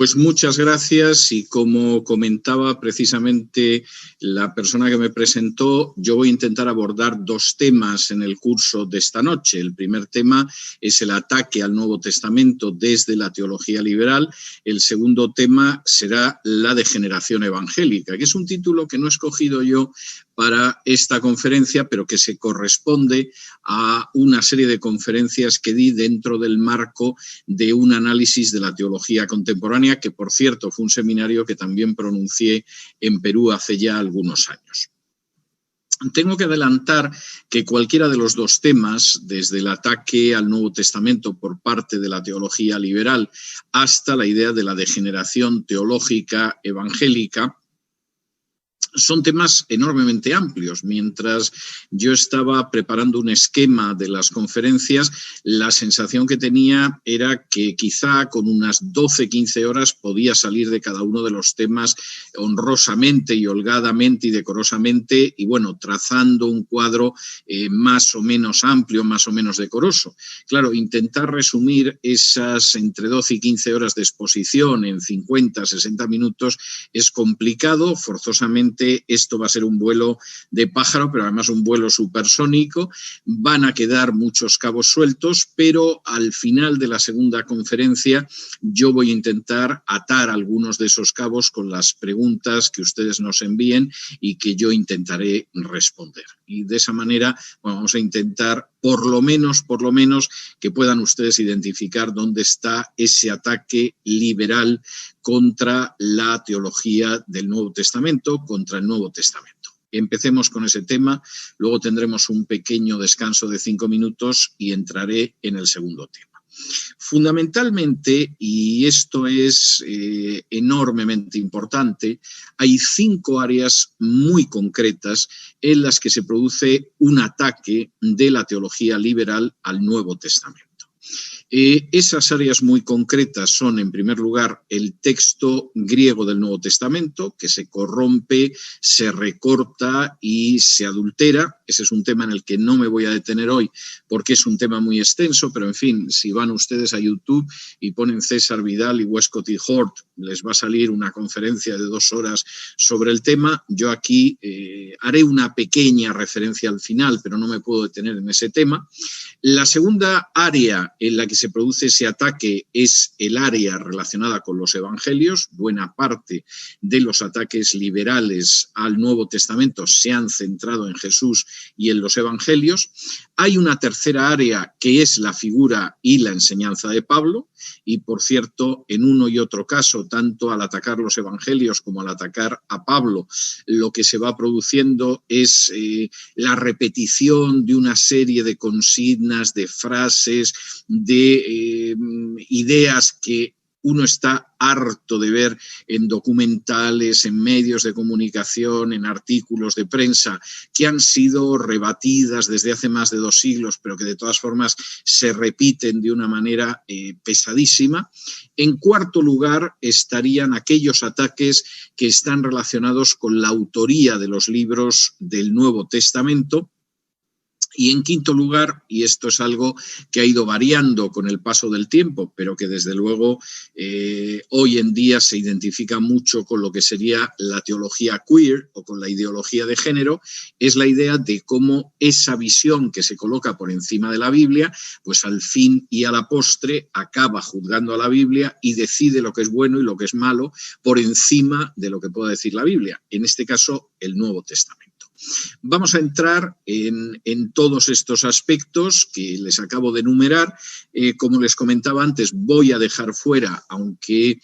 Pues muchas gracias y como comentaba precisamente la persona que me presentó, yo voy a intentar abordar dos temas en el curso de esta noche. El primer tema es el ataque al Nuevo Testamento desde la teología liberal. El segundo tema será la degeneración evangélica, que es un título que no he escogido yo para esta conferencia, pero que se corresponde a una serie de conferencias que di dentro del marco de un análisis de la teología contemporánea, que por cierto fue un seminario que también pronuncié en Perú hace ya algunos años. Tengo que adelantar que cualquiera de los dos temas, desde el ataque al Nuevo Testamento por parte de la teología liberal hasta la idea de la degeneración teológica evangélica, son temas enormemente amplios. Mientras yo estaba preparando un esquema de las conferencias, la sensación que tenía era que quizá con unas 12-15 horas podía salir de cada uno de los temas honrosamente y holgadamente y decorosamente, y bueno, trazando un cuadro más o menos amplio, más o menos decoroso. Claro, intentar resumir esas entre 12 y 15 horas de exposición en 50-60 minutos es complicado. Forzosamente esto va a ser un vuelo de pájaro, pero además un vuelo supersónico. Van a quedar muchos cabos sueltos, pero al final de la segunda conferencia yo voy a intentar atar algunos de esos cabos con las preguntas que ustedes nos envíen y que yo intentaré responder. Y de esa manera vamos a intentar por lo menos que puedan ustedes identificar dónde está ese ataque liberal contra la teología del Nuevo Testamento, contra el Nuevo Testamento. Empecemos con ese tema, luego tendremos un pequeño descanso de 5 minutos y entraré en el segundo tema. Fundamentalmente, y esto es enormemente importante, hay 5 áreas muy concretas en las que se produce un ataque de la teología liberal al Nuevo Testamento. Esas áreas muy concretas son, en primer lugar, el texto griego del Nuevo Testamento, que se corrompe, se recorta y se adultera. Ese es un tema en el que no me voy a detener hoy porque es un tema muy extenso, pero en fin, si van ustedes a YouTube y ponen César Vidal y Westcott y Hort, les va a salir una conferencia de 2 horas sobre el tema. Yo aquí haré una pequeña referencia al final, pero no me puedo detener en ese tema. La segunda área en la que se produce ese ataque es el área relacionada con los evangelios. Buena parte de los ataques liberales al Nuevo Testamento se han centrado en Jesús y en los evangelios. Hay una tercera área que es la figura y la enseñanza de Pablo, y por cierto, en uno y otro caso, tanto al atacar los evangelios como al atacar a Pablo, lo que se va produciendo es la repetición de una serie de consignas, de frases, de ideas que uno está harto de ver en documentales, en medios de comunicación, en artículos de prensa, que han sido rebatidas desde hace más de 2 siglos, pero que de todas formas se repiten de una manera pesadísima. En cuarto lugar estarían aquellos ataques que están relacionados con la autoría de los libros del Nuevo Testamento. Y en quinto lugar, y esto es algo que ha ido variando con el paso del tiempo, pero que desde luego hoy en día se identifica mucho con lo que sería la teología queer o con la ideología de género, es la idea de cómo esa visión que se coloca por encima de la Biblia, pues al fin y a la postre acaba juzgando a la Biblia y decide lo que es bueno y lo que es malo por encima de lo que pueda decir la Biblia, en este caso el Nuevo Testamento. Vamos a entrar en todos estos aspectos que les acabo de enumerar. Como les comentaba antes, voy a dejar fuera, aunque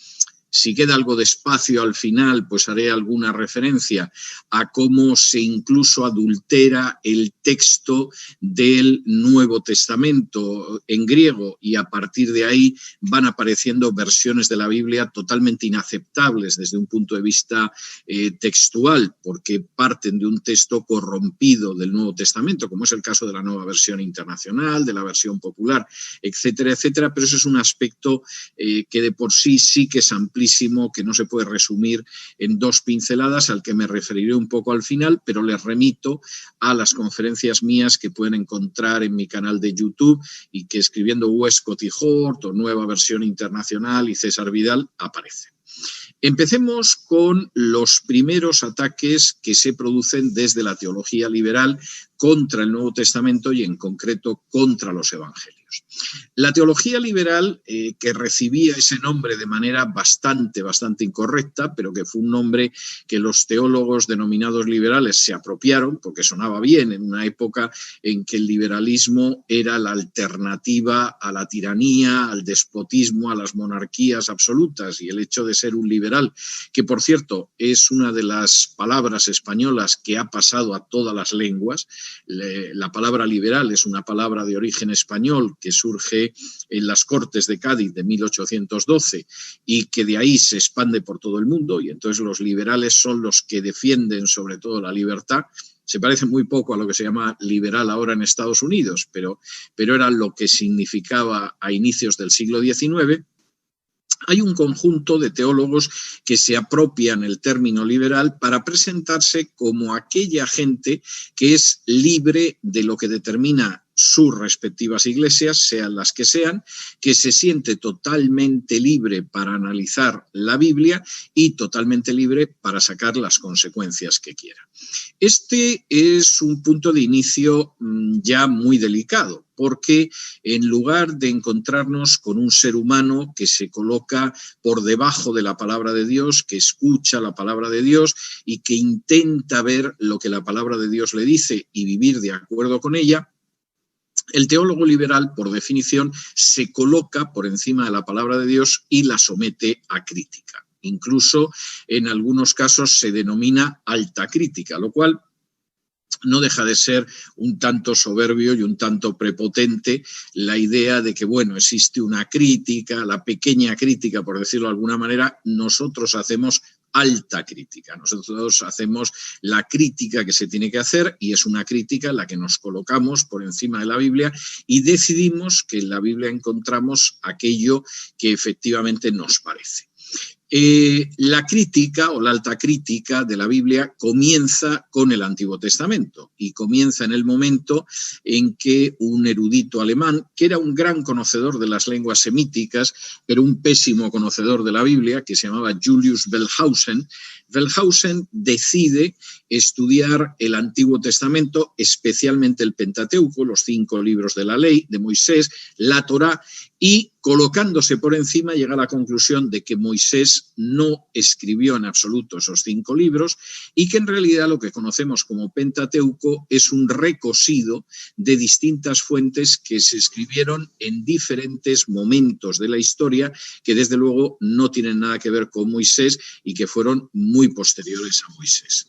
si queda algo de espacio al final, pues haré alguna referencia a cómo se incluso adultera el texto del Nuevo Testamento en griego y a partir de ahí van apareciendo versiones de la Biblia totalmente inaceptables desde un punto de vista textual, porque parten de un texto corrompido del Nuevo Testamento, como es el caso de la Nueva Versión Internacional, de la versión popular, etcétera, etcétera, pero eso es un aspecto que de por sí sí que es amplio amplísimo que no se puede resumir en 2 pinceladas, al que me referiré un poco al final, pero les remito a las conferencias mías que pueden encontrar en mi canal de YouTube y que escribiendo Westcott y Hort o Nueva Versión Internacional y César Vidal aparece. Empecemos con los primeros ataques que se producen desde la teología liberal contra el Nuevo Testamento y en concreto contra los evangelios. La teología liberal, que recibía ese nombre de manera bastante incorrecta, pero que fue un nombre que los teólogos denominados liberales se apropiaron porque sonaba bien en una época en que el liberalismo era la alternativa a la tiranía, al despotismo, a las monarquías absolutas, y el hecho de ser un liberal, que por cierto es una de las palabras españolas que ha pasado a todas las lenguas. La palabra liberal es una palabra de origen español que surge en las Cortes de Cádiz de 1812 y que de ahí se expande por todo el mundo, y entonces los liberales son los que defienden sobre todo la libertad. Se parece muy poco a lo que se llama liberal ahora en Estados Unidos, pero era lo que significaba a inicios del siglo XIX. Hay un conjunto de teólogos que se apropian el término liberal para presentarse como aquella gente que es libre de lo que determina sus respectivas iglesias, sean las que sean, que se siente totalmente libre para analizar la Biblia y totalmente libre para sacar las consecuencias que quiera. Este es un punto de inicio ya muy delicado, porque en lugar de encontrarnos con un ser humano que se coloca por debajo de la palabra de Dios, que escucha la palabra de Dios y que intenta ver lo que la palabra de Dios le dice y vivir de acuerdo con ella, el teólogo liberal, por definición, se coloca por encima de la palabra de Dios y la somete a crítica. Incluso en algunos casos se denomina alta crítica, lo cual no deja de ser un tanto soberbio y un tanto prepotente la idea de que, bueno, existe una crítica, la pequeña crítica, por decirlo de alguna manera. Nosotros hacemos alta crítica, nosotros hacemos la crítica que se tiene que hacer, y es una crítica en la que nos colocamos por encima de la Biblia y decidimos que en la Biblia encontramos aquello que efectivamente nos parece. La crítica o la alta crítica de la Biblia comienza con el Antiguo Testamento y comienza en el momento en que un erudito alemán, que era un gran conocedor de las lenguas semíticas, pero un pésimo conocedor de la Biblia, que se llamaba Julius Wellhausen, decide estudiar el Antiguo Testamento, especialmente el Pentateuco, los 5 libros de la ley de Moisés, la Torá, y colocándose por encima llega a la conclusión de que Moisés no escribió en absoluto esos 5 libros y que en realidad lo que conocemos como Pentateuco es un recosido de distintas fuentes que se escribieron en diferentes momentos de la historia, que desde luego no tienen nada que ver con Moisés y que fueron muy posteriores a Moisés.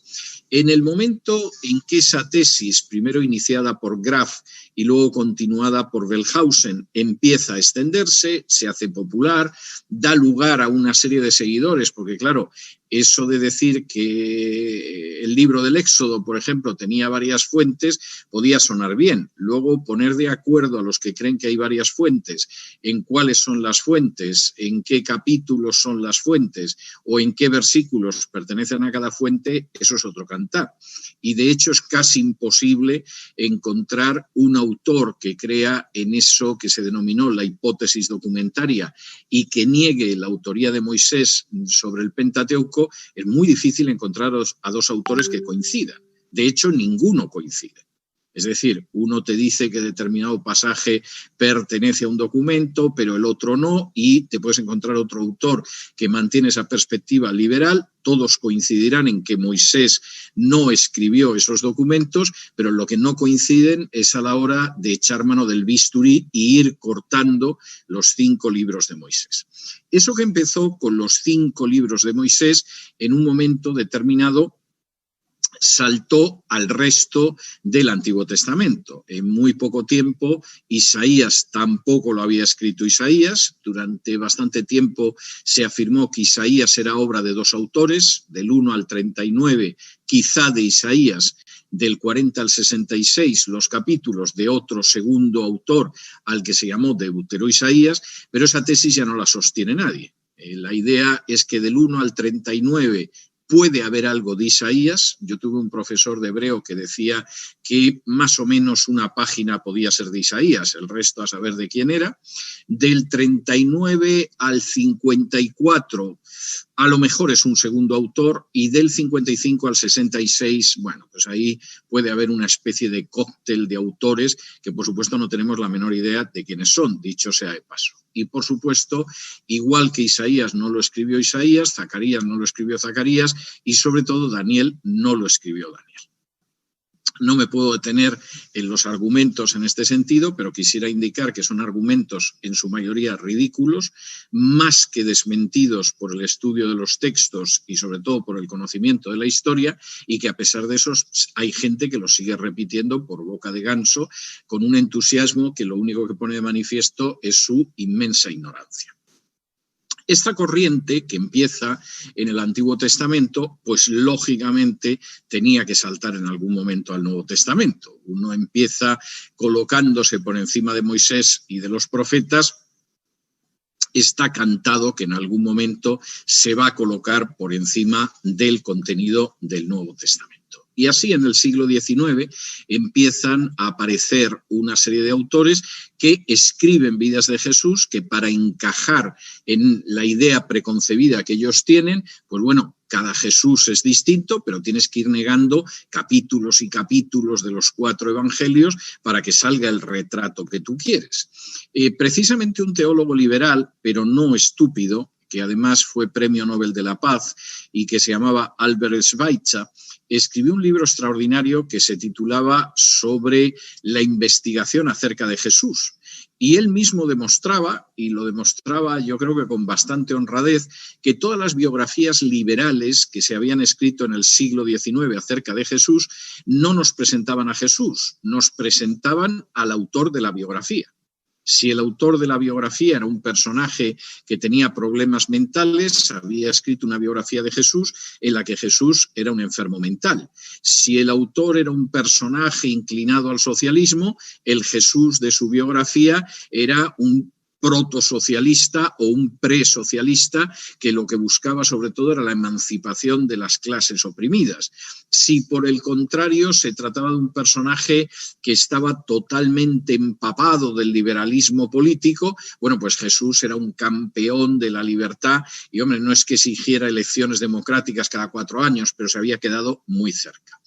En el momento en que esa tesis, primero iniciada por Graf y luego continuada por Wellhausen, empieza a extenderse, se hace popular, da lugar a una serie de seguidores, porque claro, eso de decir que el libro del Éxodo, por ejemplo, tenía varias fuentes, podía sonar bien. Luego poner de acuerdo a los que creen que hay varias fuentes en cuáles son las fuentes, en qué capítulos son las fuentes o en qué versículos pertenecen a cada fuente, eso es otro cantar. Y de hecho es casi imposible encontrar un autor que crea en eso que se denominó la hipótesis documentaria y que niegue la autoría de Moisés sobre el Pentateuco. Es muy difícil encontrar a 2 autores que coincidan. De hecho, ninguno coincide. Es decir, uno te dice que determinado pasaje pertenece a un documento, pero el otro no, y te puedes encontrar otro autor que mantiene esa perspectiva liberal. Todos coincidirán en que Moisés no escribió esos documentos, pero lo que no coinciden es a la hora de echar mano del bisturí y ir cortando los 5 libros de Moisés. Eso que empezó con los 5 libros de Moisés, en un momento determinado saltó al resto del Antiguo Testamento. En muy poco tiempo, Isaías tampoco lo había escrito Isaías. Durante bastante tiempo se afirmó que Isaías era obra de 2 autores, del 1 al 39, quizá de Isaías, del 40 al 66, los capítulos de otro segundo autor al que se llamó Deutero Isaías, pero esa tesis ya no la sostiene nadie. La idea es que del 1 al 39 puede haber algo de Isaías. Yo tuve un profesor de hebreo que decía que más o menos una página podía ser de Isaías, el resto a saber de quién era. Del 39 al 54 a lo mejor es un segundo autor, y del 55 al 66, bueno, pues ahí puede haber una especie de cóctel de autores que por supuesto no tenemos la menor idea de quiénes son, dicho sea de paso. Y por supuesto, igual que Isaías no lo escribió Isaías, Zacarías no lo escribió Zacarías, y sobre todo Daniel no lo escribió Daniel. No me puedo detener en los argumentos en este sentido, pero quisiera indicar que son argumentos en su mayoría ridículos, más que desmentidos por el estudio de los textos y sobre todo por el conocimiento de la historia, y que a pesar de eso hay gente que los sigue repitiendo por boca de ganso con un entusiasmo que lo único que pone de manifiesto es su inmensa ignorancia. Esta corriente, que empieza en el Antiguo Testamento, pues lógicamente tenía que saltar en algún momento al Nuevo Testamento. Uno empieza colocándose por encima de Moisés y de los profetas. Está cantado que en algún momento se va a colocar por encima del contenido del Nuevo Testamento. Y así en el siglo XIX empiezan a aparecer una serie de autores que escriben vidas de Jesús, que para encajar en la idea preconcebida que ellos tienen, pues bueno, cada Jesús es distinto, pero tienes que ir negando capítulos y capítulos de los 4 evangelios para que salga el retrato que tú quieres. Precisamente un teólogo liberal, pero no estúpido, que además fue Premio Nobel de la Paz y que se llamaba Albert Schweitzer, escribió un libro extraordinario que se titulaba Sobre la investigación acerca de Jesús. Y él mismo demostraba, y lo demostraba yo creo que con bastante honradez, que todas las biografías liberales que se habían escrito en el siglo XIX acerca de Jesús no nos presentaban a Jesús, nos presentaban al autor de la biografía. Si el autor de la biografía era un personaje que tenía problemas mentales, había escrito una biografía de Jesús en la que Jesús era un enfermo mental. Si el autor era un personaje inclinado al socialismo, el Jesús de su biografía era un protosocialista o un presocialista que lo que buscaba sobre todo era la emancipación de las clases oprimidas. Si por el contrario se trataba de un personaje que estaba totalmente empapado del liberalismo político, bueno, pues Jesús era un campeón de la libertad y, hombre, no es que exigiera elecciones democráticas cada 4 años, pero se había quedado muy cerca.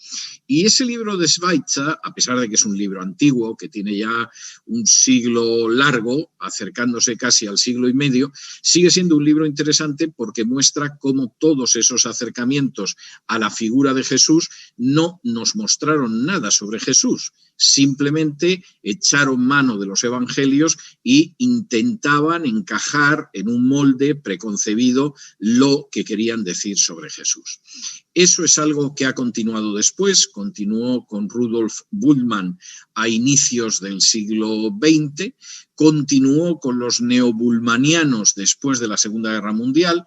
Y ese libro de Schweitzer, a pesar de que es un libro antiguo, que tiene ya un siglo largo, acercándose casi al siglo y medio, sigue siendo un libro interesante porque muestra cómo todos esos acercamientos a la figura de Jesús no nos mostraron nada sobre Jesús, simplemente echaron mano de los evangelios y intentaban encajar en un molde preconcebido lo que querían decir sobre Jesús. Eso es algo que ha continuado después, continuó con Rudolf Bultmann a inicios del siglo XX, continuó con los neobulmanianos después de la Segunda Guerra Mundial,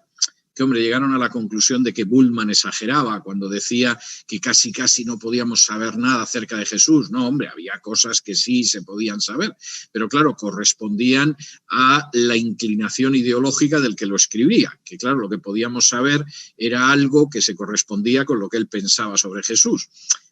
que, hombre, llegaron a la conclusión de que Bultmann exageraba cuando decía que casi no podíamos saber nada acerca de Jesús. No, hombre, había cosas que sí se podían saber, pero claro, correspondían a la inclinación ideológica del que lo escribía, que claro, lo que podíamos saber era algo que se correspondía con lo que él pensaba sobre Jesús,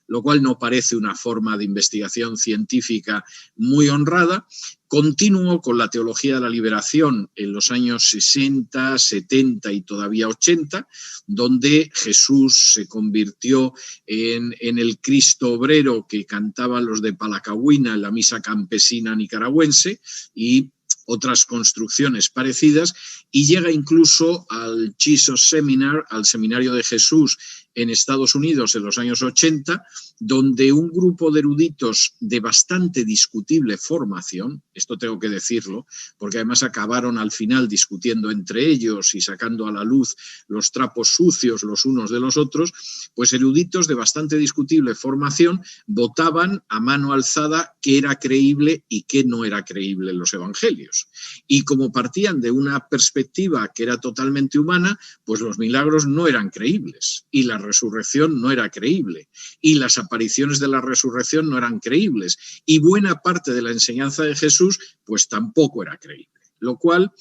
lo cual no parece una forma de investigación científica muy honrada. Continuó con la teología de la liberación en los años 60, 70 y todavía 80, donde Jesús se convirtió en el Cristo obrero que cantaban los de Palacahuina en la misa campesina nicaragüense y otras construcciones parecidas, y llega incluso al Jesus Seminar, al Seminario de Jesús en Estados Unidos en los años 80, donde un grupo de eruditos de bastante discutible formación, esto tengo que decirlo, porque además acabaron al final discutiendo entre ellos y sacando a la luz los trapos sucios los unos de los otros, pues eruditos de bastante discutible formación votaban a mano alzada qué era creíble y qué no era creíble en los evangelios. Y como partían de una perspectiva que era totalmente humana, pues los milagros no eran creíbles y la resurrección no era creíble y las apariciones de la resurrección no eran creíbles y buena parte de la enseñanza de Jesús pues tampoco era creíble. Lo cual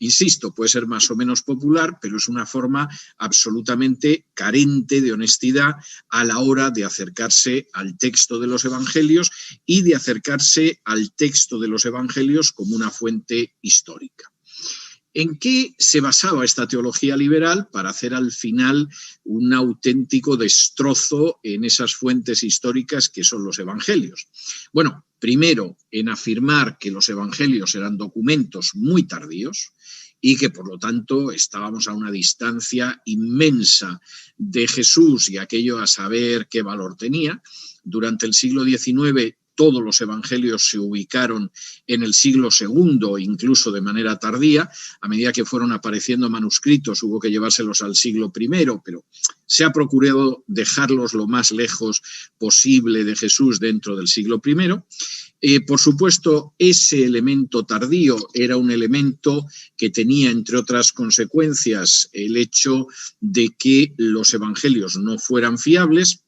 Insisto, puede ser más o menos popular, pero es una forma absolutamente carente de honestidad a la hora de acercarse al texto de los evangelios y de acercarse al texto de los evangelios como una fuente histórica. ¿En qué se basaba esta teología liberal para hacer al final un auténtico destrozo en esas fuentes históricas que son los evangelios? Bueno, primero, en afirmar que los evangelios eran documentos muy tardíos y que, por lo tanto, estábamos a una distancia inmensa de Jesús y aquello a saber qué valor tenía. Durante el siglo XIX, todos los evangelios se ubicaron en el siglo II, incluso de manera tardía. A medida que fueron apareciendo manuscritos, hubo que llevárselos al siglo I, pero se ha procurado dejarlos lo más lejos posible de Jesús dentro del siglo I. Por supuesto, ese elemento tardío era un elemento que tenía, entre otras consecuencias, el hecho de que los evangelios no fueran fiables.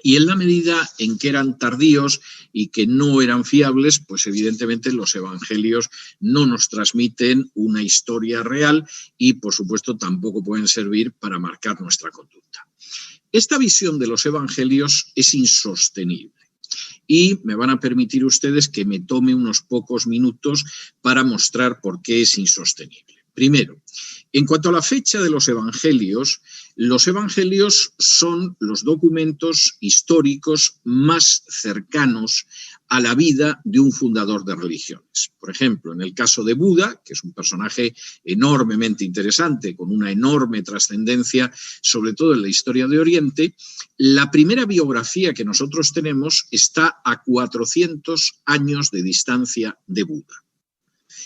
Y en la medida en que eran tardíos y que no eran fiables, pues evidentemente los evangelios no nos transmiten una historia real y, por supuesto, tampoco pueden servir para marcar nuestra conducta. Esta visión de los evangelios es insostenible. Y me van a permitir ustedes que me tome unos pocos minutos para mostrar por qué es insostenible. Primero, en cuanto a la fecha de los evangelios son los documentos históricos más cercanos a la vida de un fundador de religiones. Por ejemplo, en el caso de Buda, que es un personaje enormemente interesante, con una enorme trascendencia, sobre todo en la historia de Oriente, la primera biografía que nosotros tenemos está a 400 años de distancia de Buda.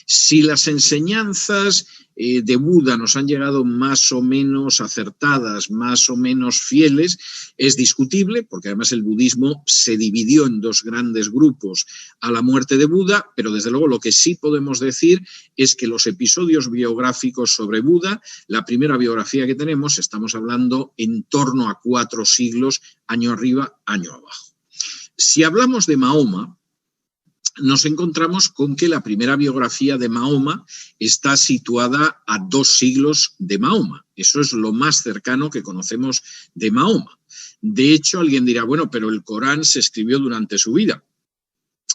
Si las enseñanzas de Buda nos han llegado más o menos acertadas, más o menos fieles, es discutible, porque además el budismo se dividió en dos grandes grupos a la muerte de Buda, pero desde luego lo que sí podemos decir es que los episodios biográficos sobre Buda, la primera biografía que tenemos, estamos hablando en torno a 4 siglos, año arriba, año abajo. Si hablamos de Mahoma, nos encontramos con que la primera biografía de Mahoma está situada a 2 siglos de Mahoma. Eso es lo más cercano que conocemos de Mahoma. De hecho, alguien dirá, bueno, pero el Corán se escribió durante su vida.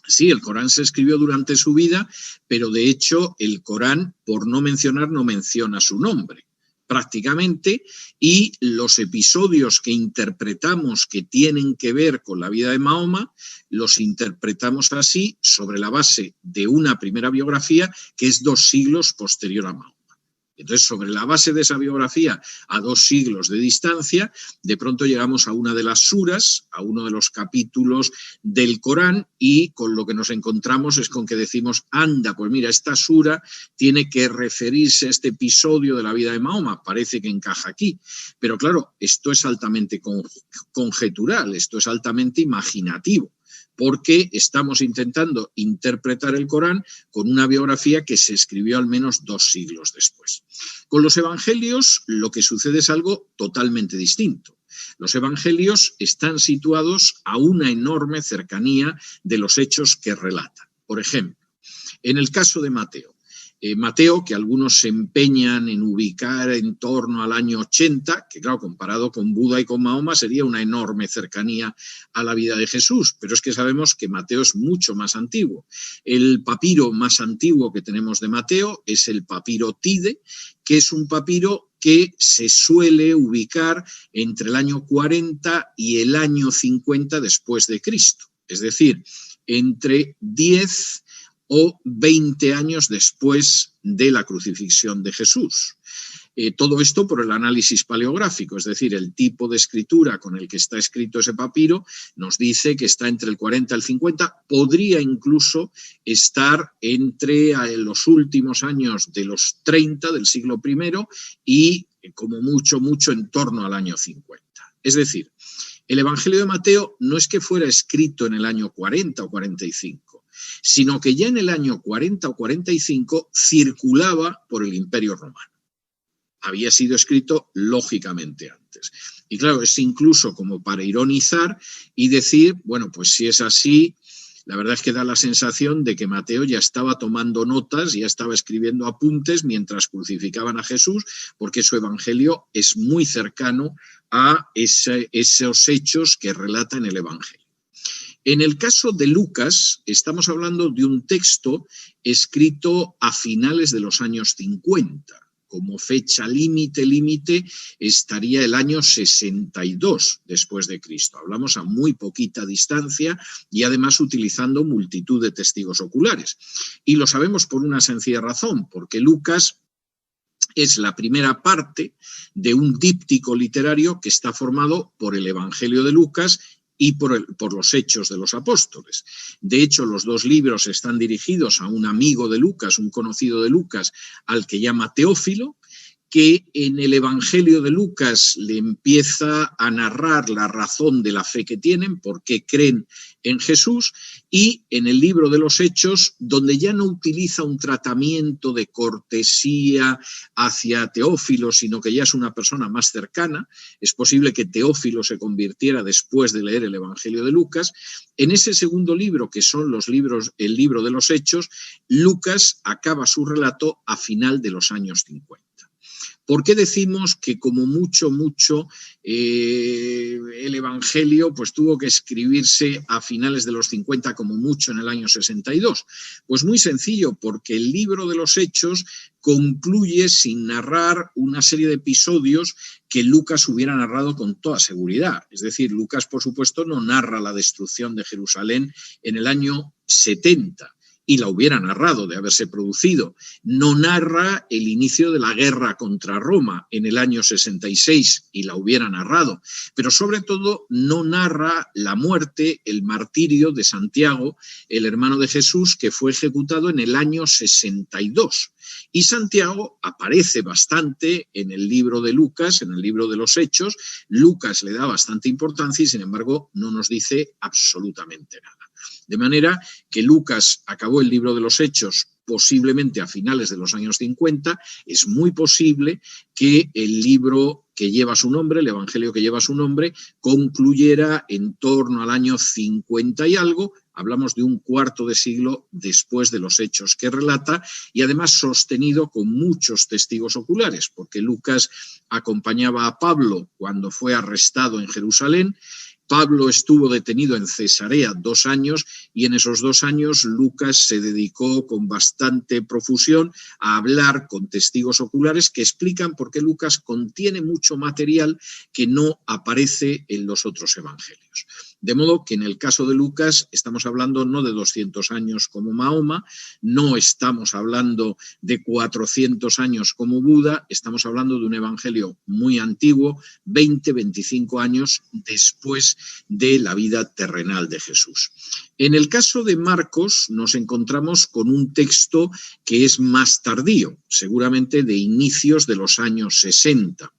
Sí, el Corán se escribió durante su vida, pero de hecho el Corán, por no mencionar, no menciona su nombre prácticamente, y los episodios que interpretamos que tienen que ver con la vida de Mahoma, los interpretamos así sobre la base de una primera biografía que es 2 siglos posterior a Mahoma. Entonces, sobre la base de esa biografía, a 2 siglos de distancia, de pronto llegamos a una de las suras, a uno de los capítulos del Corán, y con lo que nos encontramos es con que decimos, anda, pues mira, esta sura tiene que referirse a este episodio de la vida de Mahoma, parece que encaja aquí. Pero claro, esto es altamente conjetural, esto es altamente imaginativo, porque estamos intentando interpretar el Corán con una biografía que se escribió al menos 2 siglos después. Con los evangelios lo que sucede es algo totalmente distinto. Los evangelios están situados a una enorme cercanía de los hechos que relatan. Por ejemplo, en el caso de Mateo, Mateo, que algunos se empeñan en ubicar en torno al año 80, que claro, comparado con Buda y con Mahoma sería una enorme cercanía a la vida de Jesús, pero es que sabemos que Mateo es mucho más antiguo. El papiro más antiguo que tenemos de Mateo es el papiro Tide, que es un papiro que se suele ubicar entre el año 40 y el año 50 después de Cristo, es decir, entre 10 o 20 años después de la crucifixión de Jesús. Todo esto por el análisis paleográfico, es decir, el tipo de escritura con el que está escrito ese papiro nos dice que está entre el 40 y el 50, podría incluso estar entre los últimos años de los 30 del siglo I y como mucho en torno al año 50. Es decir, el Evangelio de Mateo no es que fuera escrito en el año 40 o 45, sino que ya en el año 40 o 45 circulaba por el Imperio Romano. Había sido escrito lógicamente antes. Y claro, es incluso como para ironizar y decir, bueno, pues si es así, La verdad es que da la sensación de que Mateo ya estaba tomando notas, ya estaba escribiendo apuntes mientras crucificaban a Jesús, porque su evangelio es muy cercano a esos hechos que relata en el evangelio. En el caso de Lucas, estamos hablando de un texto escrito a finales de los años 50. Como fecha límite estaría el año 62 después de Cristo. Hablamos a muy poquita distancia y además utilizando multitud de testigos oculares. Y lo sabemos por una sencilla razón, porque Lucas es la primera parte de un díptico literario que está formado por el Evangelio de Lucas y por los Hechos de los Apóstoles. De hecho, los dos libros están dirigidos a un amigo de Lucas, un conocido de Lucas, al que llama Teófilo, que en el Evangelio de Lucas le empieza a narrar la razón de la fe que tienen, por qué creen en Jesús, y en el libro de los Hechos, donde ya no utiliza un tratamiento de cortesía hacia Teófilo, sino que ya es una persona más cercana. Es posible que Teófilo se convirtiera después de leer el Evangelio de Lucas. En ese segundo libro, que son el libro de los Hechos, Lucas acaba su relato a final de los años 50. ¿Por qué decimos que como mucho el Evangelio pues tuvo que escribirse a finales de los 50, como mucho en el año 62? Pues muy sencillo, porque el libro de los Hechos concluye sin narrar una serie de episodios que Lucas hubiera narrado con toda seguridad. Es decir, Lucas, por supuesto, no narra la destrucción de Jerusalén en el año 70, y la hubiera narrado de haberse producido. No narra el inicio de la guerra contra Roma en el año 66 y la hubiera narrado, pero sobre todo no narra la muerte, el martirio de Santiago, el hermano de Jesús, que fue ejecutado en el año 62. Y Santiago aparece bastante en el libro de Lucas, en el libro de los Hechos. Lucas le da bastante importancia y, sin embargo, no nos dice absolutamente nada. De manera que Lucas acabó el libro de los Hechos posiblemente a finales de los años 50. Es muy posible que el libro que lleva su nombre, el Evangelio que lleva su nombre, concluyera en torno al año 50 y algo. Hablamos de un cuarto de siglo después de los hechos que relata, y además sostenido con muchos testigos oculares, porque Lucas acompañaba a Pablo cuando fue arrestado en Jerusalén. Pablo estuvo detenido en Cesarea 2 años y en esos 2 años Lucas se dedicó con bastante profusión a hablar con testigos oculares que explican por qué Lucas contiene mucho material que no aparece en los otros evangelios. De modo que en el caso de Lucas estamos hablando no de 200 años como Mahoma, no estamos hablando de 400 años como Buda, estamos hablando de un evangelio muy antiguo, 20-25 años después de la vida terrenal de Jesús. En el caso de Marcos nos encontramos con un texto que es más tardío, seguramente de inicios de los años 60.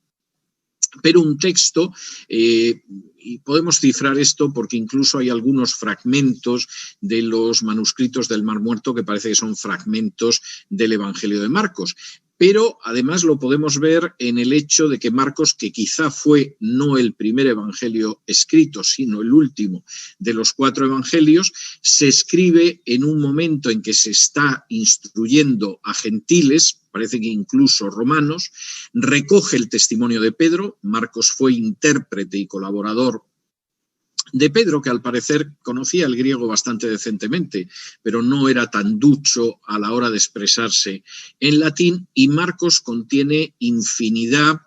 Pero un texto, y podemos cifrar esto porque incluso hay algunos fragmentos de los manuscritos del Mar Muerto que parece que son fragmentos del Evangelio de Marcos. Pero además lo podemos ver en el hecho de que Marcos, que quizá fue no el primer evangelio escrito, sino el último de los 4 evangelios, se escribe en un momento en que se está instruyendo a gentiles, parece que incluso romanos, recoge el testimonio de Pedro. Marcos fue intérprete y colaborador de Pedro, que al parecer conocía el griego bastante decentemente, pero no era tan ducho a la hora de expresarse en latín, y Marcos contiene infinidad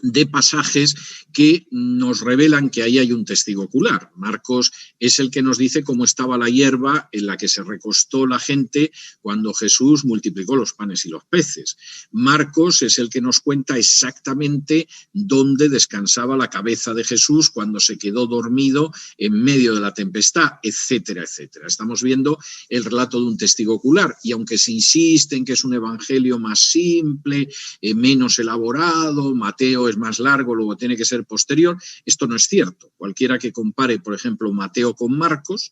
de pasajes que nos revelan que ahí hay un testigo ocular. Marcos es el que nos dice cómo estaba la hierba en la que se recostó la gente cuando Jesús multiplicó los panes y los peces. Marcos es el que nos cuenta exactamente dónde descansaba la cabeza de Jesús cuando se quedó dormido en medio de la tempestad, etcétera, etcétera. Estamos viendo el relato de un testigo ocular, y aunque se insiste en que es un evangelio más simple, menos elaborado, Mateo es más largo, luego tiene que ser posterior, esto no es cierto. Cualquiera que compare, por ejemplo, Mateo con Marcos,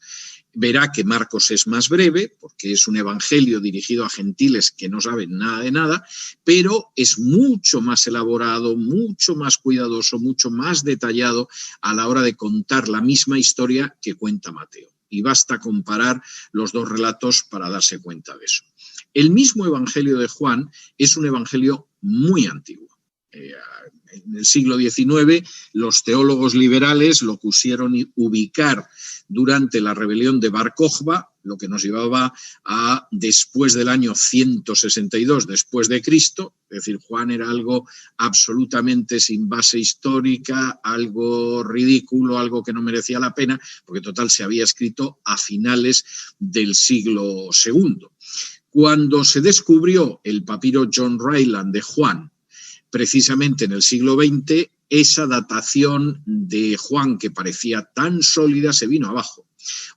verá que Marcos es más breve, porque es un evangelio dirigido a gentiles que no saben nada de nada, pero es mucho más elaborado, mucho más cuidadoso, mucho más detallado a la hora de contar la misma historia que cuenta Mateo. y basta comparar los dos relatos para darse cuenta de eso. El mismo Evangelio de Juan es un evangelio muy antiguo. En el siglo XIX, los teólogos liberales lo pusieron ubicar durante la rebelión de Bar Kokhba, lo que nos llevaba a después del año 162 después de Cristo, es decir, Juan era algo absolutamente sin base histórica, algo ridículo, algo que no merecía la pena, porque total se había escrito a finales del siglo II. Cuando se descubrió el papiro John Ryland de Juan, precisamente en el siglo XX, esa datación de Juan, que parecía tan sólida, se vino abajo,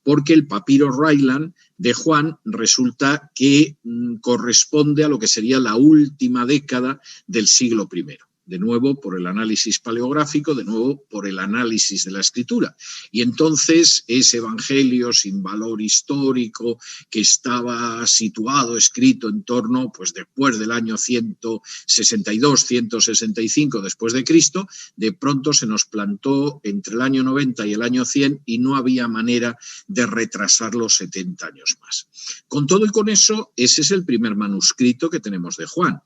porque el papiro Ryland de Juan resulta que corresponde a lo que sería la última década del siglo I. De nuevo por el análisis paleográfico, de nuevo por el análisis de la escritura. Y entonces ese evangelio sin valor histórico que estaba situado, escrito en torno, pues después del año 162, 165 después de Cristo, de pronto se nos plantó entre el año 90 y el año 100 y no había manera de retrasarlo 70 años más. Con todo y con eso, ese es el primer manuscrito que tenemos de Juan.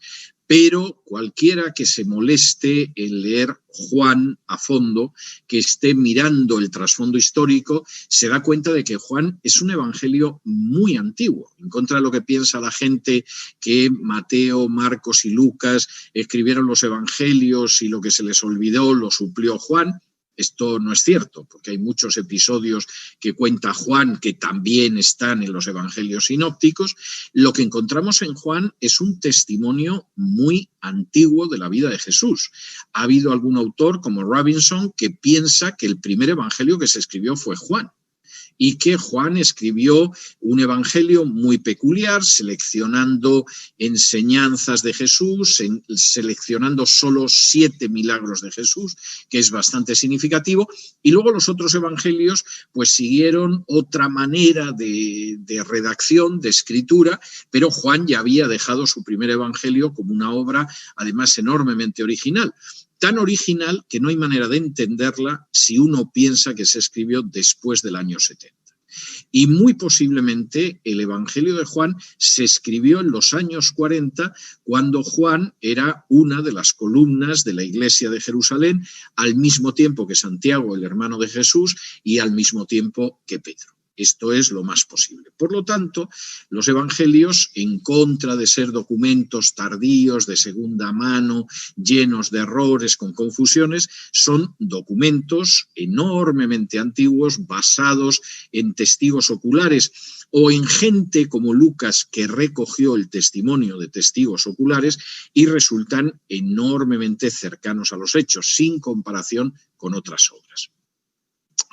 Pero cualquiera que se moleste en leer Juan a fondo, que esté mirando el trasfondo histórico, se da cuenta de que Juan es un evangelio muy antiguo. En contra de lo que piensa la gente que Mateo, Marcos y Lucas escribieron los evangelios y lo que se les olvidó lo suplió Juan. Esto no es cierto, porque hay muchos episodios que cuenta Juan que también están en los evangelios sinópticos. Lo que encontramos en Juan es un testimonio muy antiguo de la vida de Jesús. Ha habido algún autor, como Robinson, que piensa que el primer evangelio que se escribió fue Juan, y que Juan escribió un evangelio muy peculiar, seleccionando enseñanzas de Jesús, seleccionando solo 7 milagros de Jesús, que es bastante significativo, y luego los otros evangelios pues siguieron otra manera de redacción, de escritura, pero Juan ya había dejado su primer evangelio como una obra además enormemente original. Tan original que no hay manera de entenderla si uno piensa que se escribió después del año 70. Y muy posiblemente el Evangelio de Juan se escribió en los años 40, cuando Juan era una de las columnas de la Iglesia de Jerusalén, al mismo tiempo que Santiago, el hermano de Jesús, y al mismo tiempo que Pedro. Esto es lo más posible. Por lo tanto, los evangelios, en contra de ser documentos tardíos, de segunda mano, llenos de errores, con confusiones, son documentos enormemente antiguos, basados en testigos oculares o en gente como Lucas, que recogió el testimonio de testigos oculares y resultan enormemente cercanos a los hechos, sin comparación con otras obras.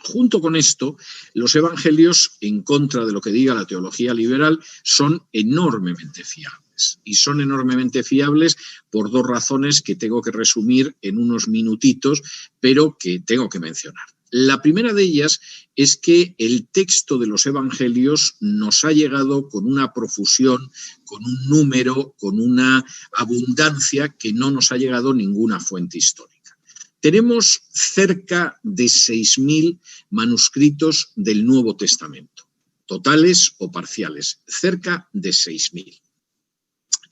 Junto con esto, los evangelios, en contra de lo que diga la teología liberal, son enormemente fiables. Y son enormemente fiables por dos razones que tengo que resumir en unos minutitos, pero que tengo que mencionar. La primera de ellas es que el texto de los evangelios nos ha llegado con una profusión, con un número, con una abundancia que no nos ha llegado ninguna fuente histórica. Tenemos cerca de 6.000 manuscritos del Nuevo Testamento, totales o parciales, cerca de 6.000.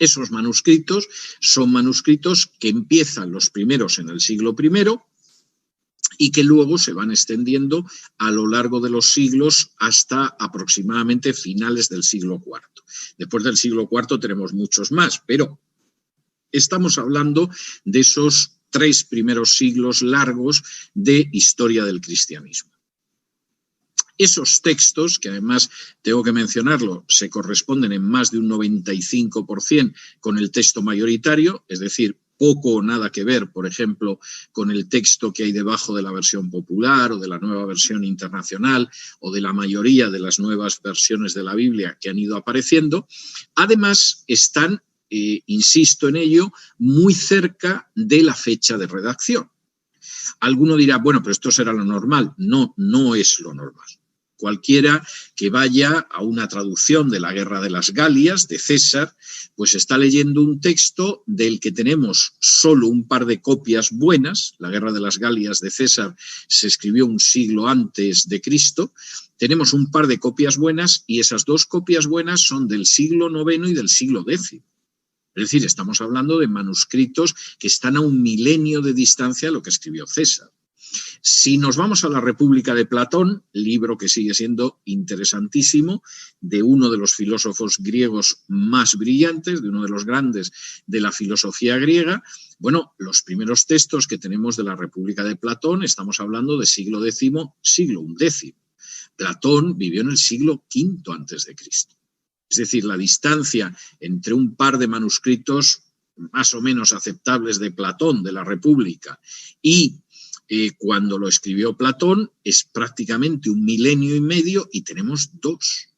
Esos manuscritos son manuscritos que empiezan los primeros en el siglo I y que luego se van extendiendo a lo largo de los siglos hasta aproximadamente finales del siglo IV. Después del siglo IV tenemos muchos más, pero estamos hablando de esos 3 primeros siglos largos de historia del cristianismo. Esos textos, que además tengo que mencionarlo, se corresponden en más de un 95% con el texto mayoritario, es decir, poco o nada que ver, por ejemplo, con el texto que hay debajo de la versión popular o de la nueva versión internacional o de la mayoría de las nuevas versiones de la Biblia que han ido apareciendo. Además, están, insisto en ello, muy cerca de la fecha de redacción. Alguno dirá, bueno, pero esto será lo normal. No, no es lo normal. Cualquiera que vaya a una traducción de la Guerra de las Galias, de César, pues está leyendo un texto del que tenemos solo un par de copias buenas. La Guerra de las Galias de César se escribió un siglo antes de Cristo. Tenemos un par de copias buenas y esas dos copias buenas son del siglo IX y del siglo X. Es decir, estamos hablando de manuscritos que están a un milenio de distancia de lo que escribió César. Si nos vamos a la República de Platón, libro que sigue siendo interesantísimo, de uno de los filósofos griegos más brillantes, de uno de los grandes de la filosofía griega, bueno, los primeros textos que tenemos de la República de Platón, estamos hablando de siglo X, siglo XI. Platón vivió en el siglo V a.C. Es decir, la distancia entre un par de manuscritos más o menos aceptables de Platón, de la República, y cuando lo escribió Platón es prácticamente un milenio y medio y tenemos dos,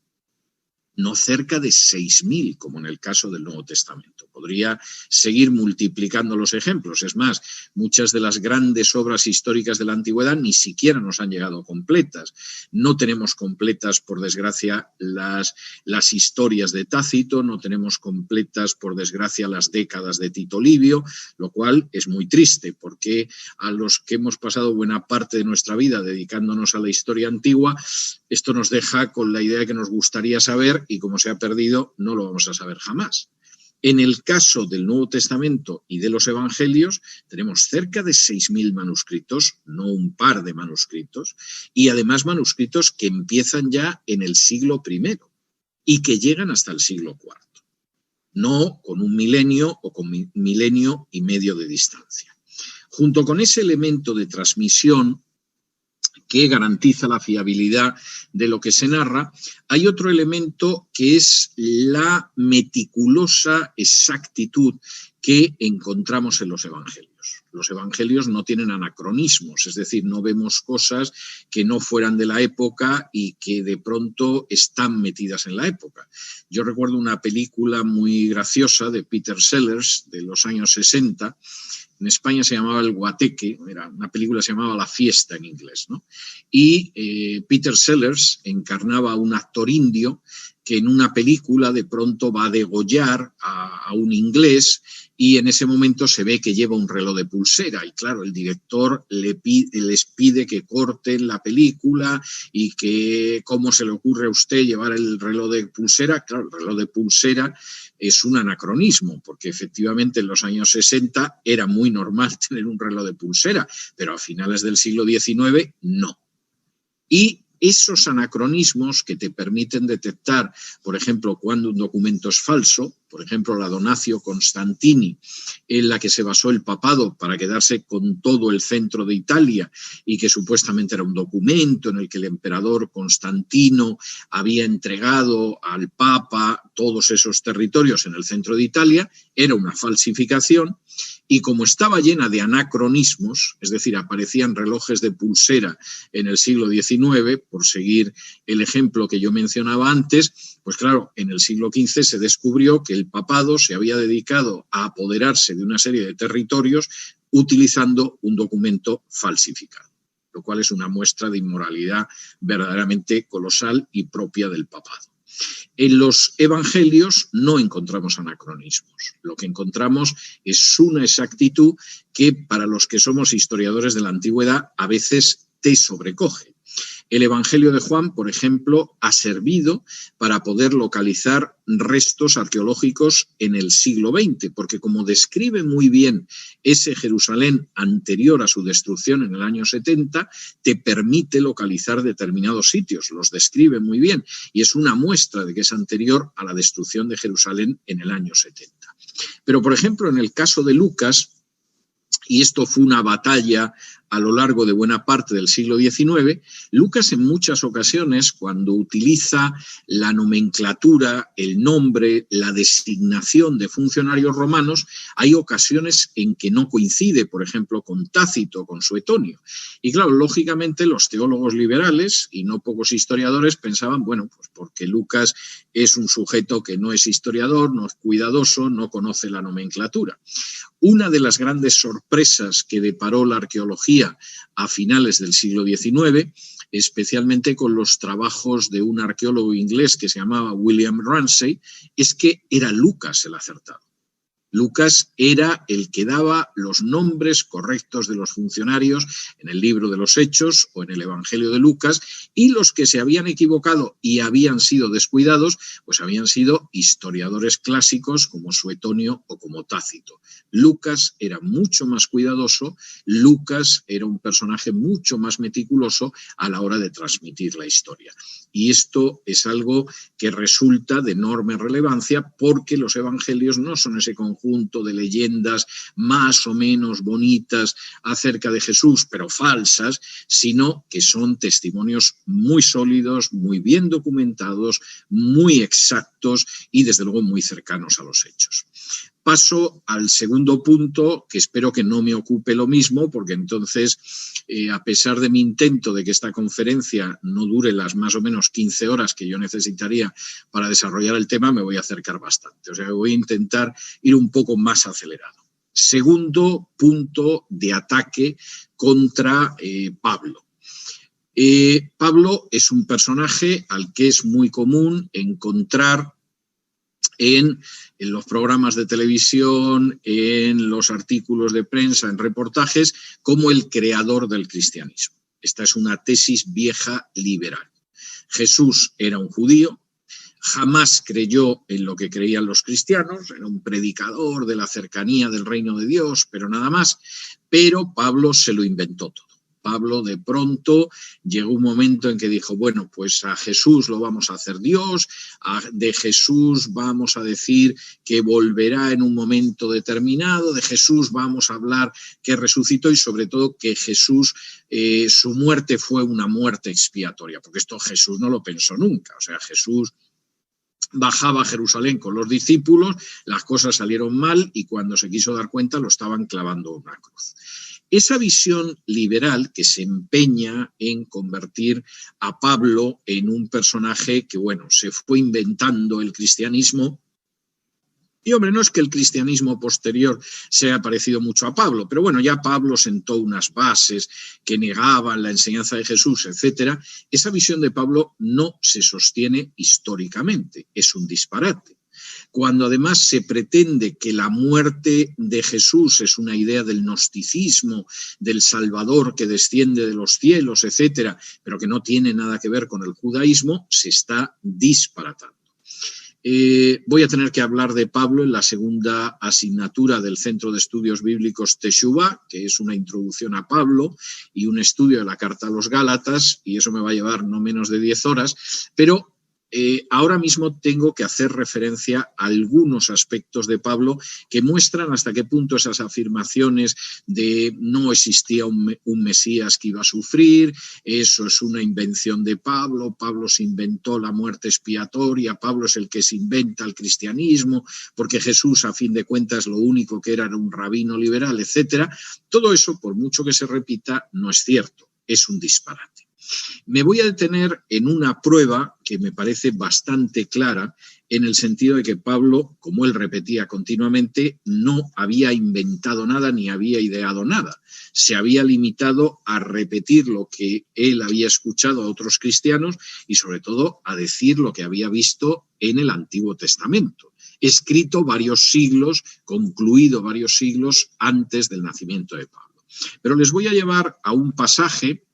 no cerca de 6.000, como en el caso del Nuevo Testamento. Podría seguir multiplicando los ejemplos. Es más, muchas de las grandes obras históricas de la antigüedad ni siquiera nos han llegado completas. No tenemos completas, por desgracia, las historias de Tácito, no tenemos completas, por desgracia, las décadas de Tito Livio, lo cual es muy triste, porque a los que hemos pasado buena parte de nuestra vida dedicándonos a la historia antigua, esto nos deja con la idea que nos gustaría saber y como se ha perdido, no lo vamos a saber jamás. En el caso del Nuevo Testamento y de los Evangelios, tenemos cerca de 6.000 manuscritos, no un par de manuscritos, y además manuscritos que empiezan ya en el siglo I y que llegan hasta el siglo IV, no con un milenio o con milenio y medio de distancia. Junto con ese elemento de transmisión que garantiza la fiabilidad de lo que se narra, hay otro elemento que es la meticulosa exactitud que encontramos en los evangelios. Los evangelios no tienen anacronismos, es decir, no vemos cosas que no fueran de la época y que de pronto están metidas en la época. Yo recuerdo una película muy graciosa de Peter Sellers de los años 60. En España se llamaba El Guateque, era una película que se llamaba La Fiesta en inglés, ¿no? Y Peter Sellers encarnaba a un actor indio que en una película de pronto va a degollar a un inglés y en ese momento se ve que lleva un reloj de pulsera y claro, el director les pide que corten la película y que cómo se le ocurre a usted llevar el reloj de pulsera. Claro, el reloj de pulsera es un anacronismo, porque efectivamente en los años 60 era muy normal tener un reloj de pulsera, pero a finales del siglo XIX no. Y esos anacronismos que te permiten detectar, por ejemplo, cuando un documento es falso, por ejemplo, la Donatio Constantini, en la que se basó el papado para quedarse con todo el centro de Italia y que supuestamente era un documento en el que el emperador Constantino había entregado al Papa todos esos territorios en el centro de Italia, era una falsificación. Y como estaba llena de anacronismos, es decir, aparecían relojes de pulsera en el siglo XIX, por seguir el ejemplo que yo mencionaba antes, pues claro, en el siglo XV se descubrió que el papado se había dedicado a apoderarse de una serie de territorios utilizando un documento falsificado, lo cual es una muestra de inmoralidad verdaderamente colosal y propia del papado. En los evangelios no encontramos anacronismos. Lo que encontramos es una exactitud que para los que somos historiadores de la antigüedad a veces te sobrecoge. El Evangelio de Juan, por ejemplo, ha servido para poder localizar restos arqueológicos en el siglo XX, porque como describe muy bien ese Jerusalén anterior a su destrucción en el año 70, te permite localizar determinados sitios, los describe muy bien, y es una muestra de que es anterior a la destrucción de Jerusalén en el año 70. Pero, por ejemplo, en el caso de Lucas, y esto fue una batalla a lo largo de buena parte del siglo XIX, Lucas en muchas ocasiones, cuando utiliza la nomenclatura, el nombre, la designación de funcionarios romanos, hay ocasiones en que no coincide, por ejemplo, con Tácito, con Suetonio. Y claro, lógicamente los teólogos liberales, y no pocos historiadores, pensaban, bueno, pues porque Lucas es un sujeto que no es historiador, no es cuidadoso, no conoce la nomenclatura. Una de las grandes sorpresas que deparó la arqueología a finales del siglo XIX especialmente con los trabajos de un arqueólogo inglés que se llamaba William Ramsay, es que era Lucas el acertado. Lucas era el que daba los nombres correctos de los funcionarios en el libro de los Hechos o en el Evangelio de Lucas, y los que se habían equivocado y habían sido descuidados, pues habían sido historiadores clásicos como Suetonio o como Tácito. Lucas era mucho más cuidadoso, Lucas era un personaje mucho más meticuloso a la hora de transmitir la historia. Y esto es algo que resulta de enorme relevancia porque los evangelios no son ese conjunto de leyendas más o menos bonitas acerca de Jesús, pero falsas, sino que son testimonios muy sólidos, muy bien documentados, muy exactos y desde luego muy cercanos a los hechos. Paso al segundo punto, que espero que no me ocupe lo mismo, porque entonces, a pesar de mi intento de que esta conferencia no dure las más o menos 15 horas que yo necesitaría para desarrollar el tema, me voy a acercar bastante. O sea, voy a intentar ir un poco más acelerado. Segundo punto de ataque contra Pablo. Pablo es un personaje al que es muy común encontrar en los programas de televisión, en los artículos de prensa, en reportajes, como el creador del cristianismo. Esta es una tesis vieja liberal. Jesús era un judío, jamás creyó en lo que creían los cristianos, era un predicador de la cercanía del reino de Dios, pero nada más, pero Pablo se lo inventó todo. Pablo de pronto llegó un momento en que dijo, bueno, pues a Jesús lo vamos a hacer Dios, de Jesús vamos a decir que volverá en un momento determinado, de Jesús vamos a hablar que resucitó y sobre todo que Jesús, su muerte fue una muerte expiatoria, porque esto Jesús no lo pensó nunca, o sea, Jesús bajaba a Jerusalén con los discípulos, las cosas salieron mal y cuando se quiso dar cuenta lo estaban clavando en una cruz. Esa visión liberal que se empeña en convertir a Pablo en un personaje que, bueno, se fue inventando el cristianismo. Y, hombre, no es que el cristianismo posterior se haya parecido mucho a Pablo, pero bueno, ya Pablo sentó unas bases que negaban la enseñanza de Jesús, etcétera. Esa visión de Pablo no se sostiene históricamente, es un disparate. Cuando además se pretende que la muerte de Jesús es una idea del gnosticismo, del Salvador que desciende de los cielos, etcétera, pero que no tiene nada que ver con el judaísmo, se está disparatando. Voy a tener que hablar de Pablo en la segunda asignatura del Centro de Estudios Bíblicos Teshuvá, que es una introducción a Pablo y un estudio de la Carta a los Gálatas, y eso me va a llevar no menos de 10 horas, pero ahora mismo tengo que hacer referencia a algunos aspectos de Pablo que muestran hasta qué punto esas afirmaciones de no existía un Mesías que iba a sufrir, eso es una invención de Pablo, Pablo se inventó la muerte expiatoria, Pablo es el que se inventa el cristianismo, porque Jesús a fin de cuentas lo único que era un rabino liberal, etcétera. Todo eso, por mucho que se repita, no es cierto, es un disparate. Me voy a detener en una prueba que me parece bastante clara en el sentido de que Pablo, como él repetía continuamente, no había inventado nada ni había ideado nada. Se había limitado a repetir lo que él había escuchado a otros cristianos y sobre todo a decir lo que había visto en el Antiguo Testamento, escrito varios siglos, concluido varios siglos antes del nacimiento de Pablo. Pero les voy a llevar a un pasaje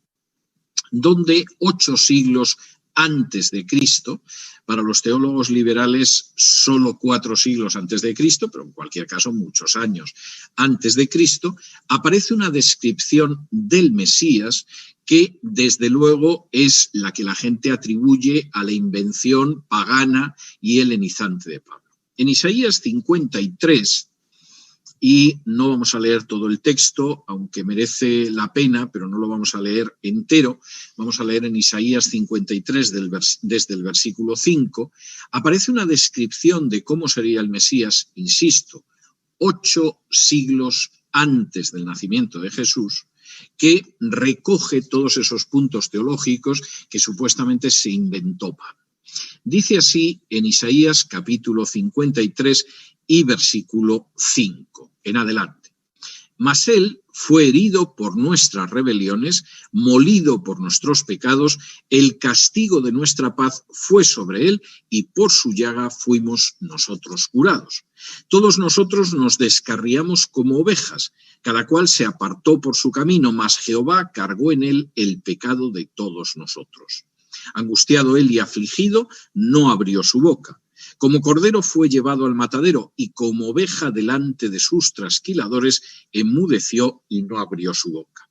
donde 8 siglos antes de Cristo, para los teólogos liberales solo 4 siglos antes de Cristo, pero en cualquier caso muchos años antes de Cristo, aparece una descripción del Mesías que desde luego es la que la gente atribuye a la invención pagana y helenizante de Pablo. En Isaías 53, y no vamos a leer todo el texto, aunque merece la pena, pero no lo vamos a leer entero. Vamos a leer en Isaías 53, desde el versículo 5, aparece una descripción de cómo sería el Mesías, insisto, 8 siglos antes del nacimiento de Jesús, que recoge todos esos puntos teológicos que supuestamente se inventó Pablo. Dice así en Isaías capítulo 53 y versículo 5 en adelante. Mas él fue herido por nuestras rebeliones, molido por nuestros pecados, el castigo de nuestra paz fue sobre él y por su llaga fuimos nosotros curados. Todos nosotros nos descarriamos como ovejas, cada cual se apartó por su camino, mas Jehová cargó en él el pecado de todos nosotros. Angustiado él y afligido, no abrió su boca. Como cordero fue llevado al matadero y como oveja delante de sus trasquiladores enmudeció y no abrió su boca.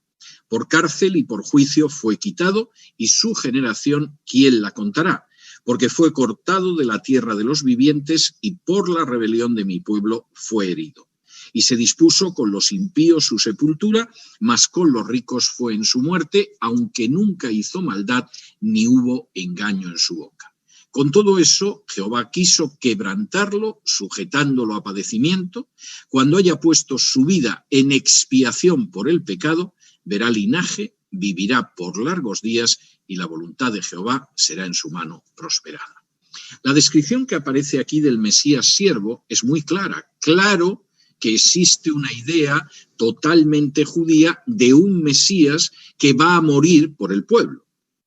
Por cárcel y por juicio fue quitado y su generación, ¿quién la contará? Porque fue cortado de la tierra de los vivientes y por la rebelión de mi pueblo fue herido. Y se dispuso con los impíos su sepultura, mas con los ricos fue en su muerte, aunque nunca hizo maldad ni hubo engaño en su boca. Con todo eso, Jehová quiso quebrantarlo, sujetándolo a padecimiento. Cuando haya puesto su vida en expiación por el pecado, verá linaje, vivirá por largos días y la voluntad de Jehová será en su mano prosperada. La descripción que aparece aquí del Mesías siervo es muy clara. Claro que existe una idea totalmente judía de un Mesías que va a morir por el pueblo.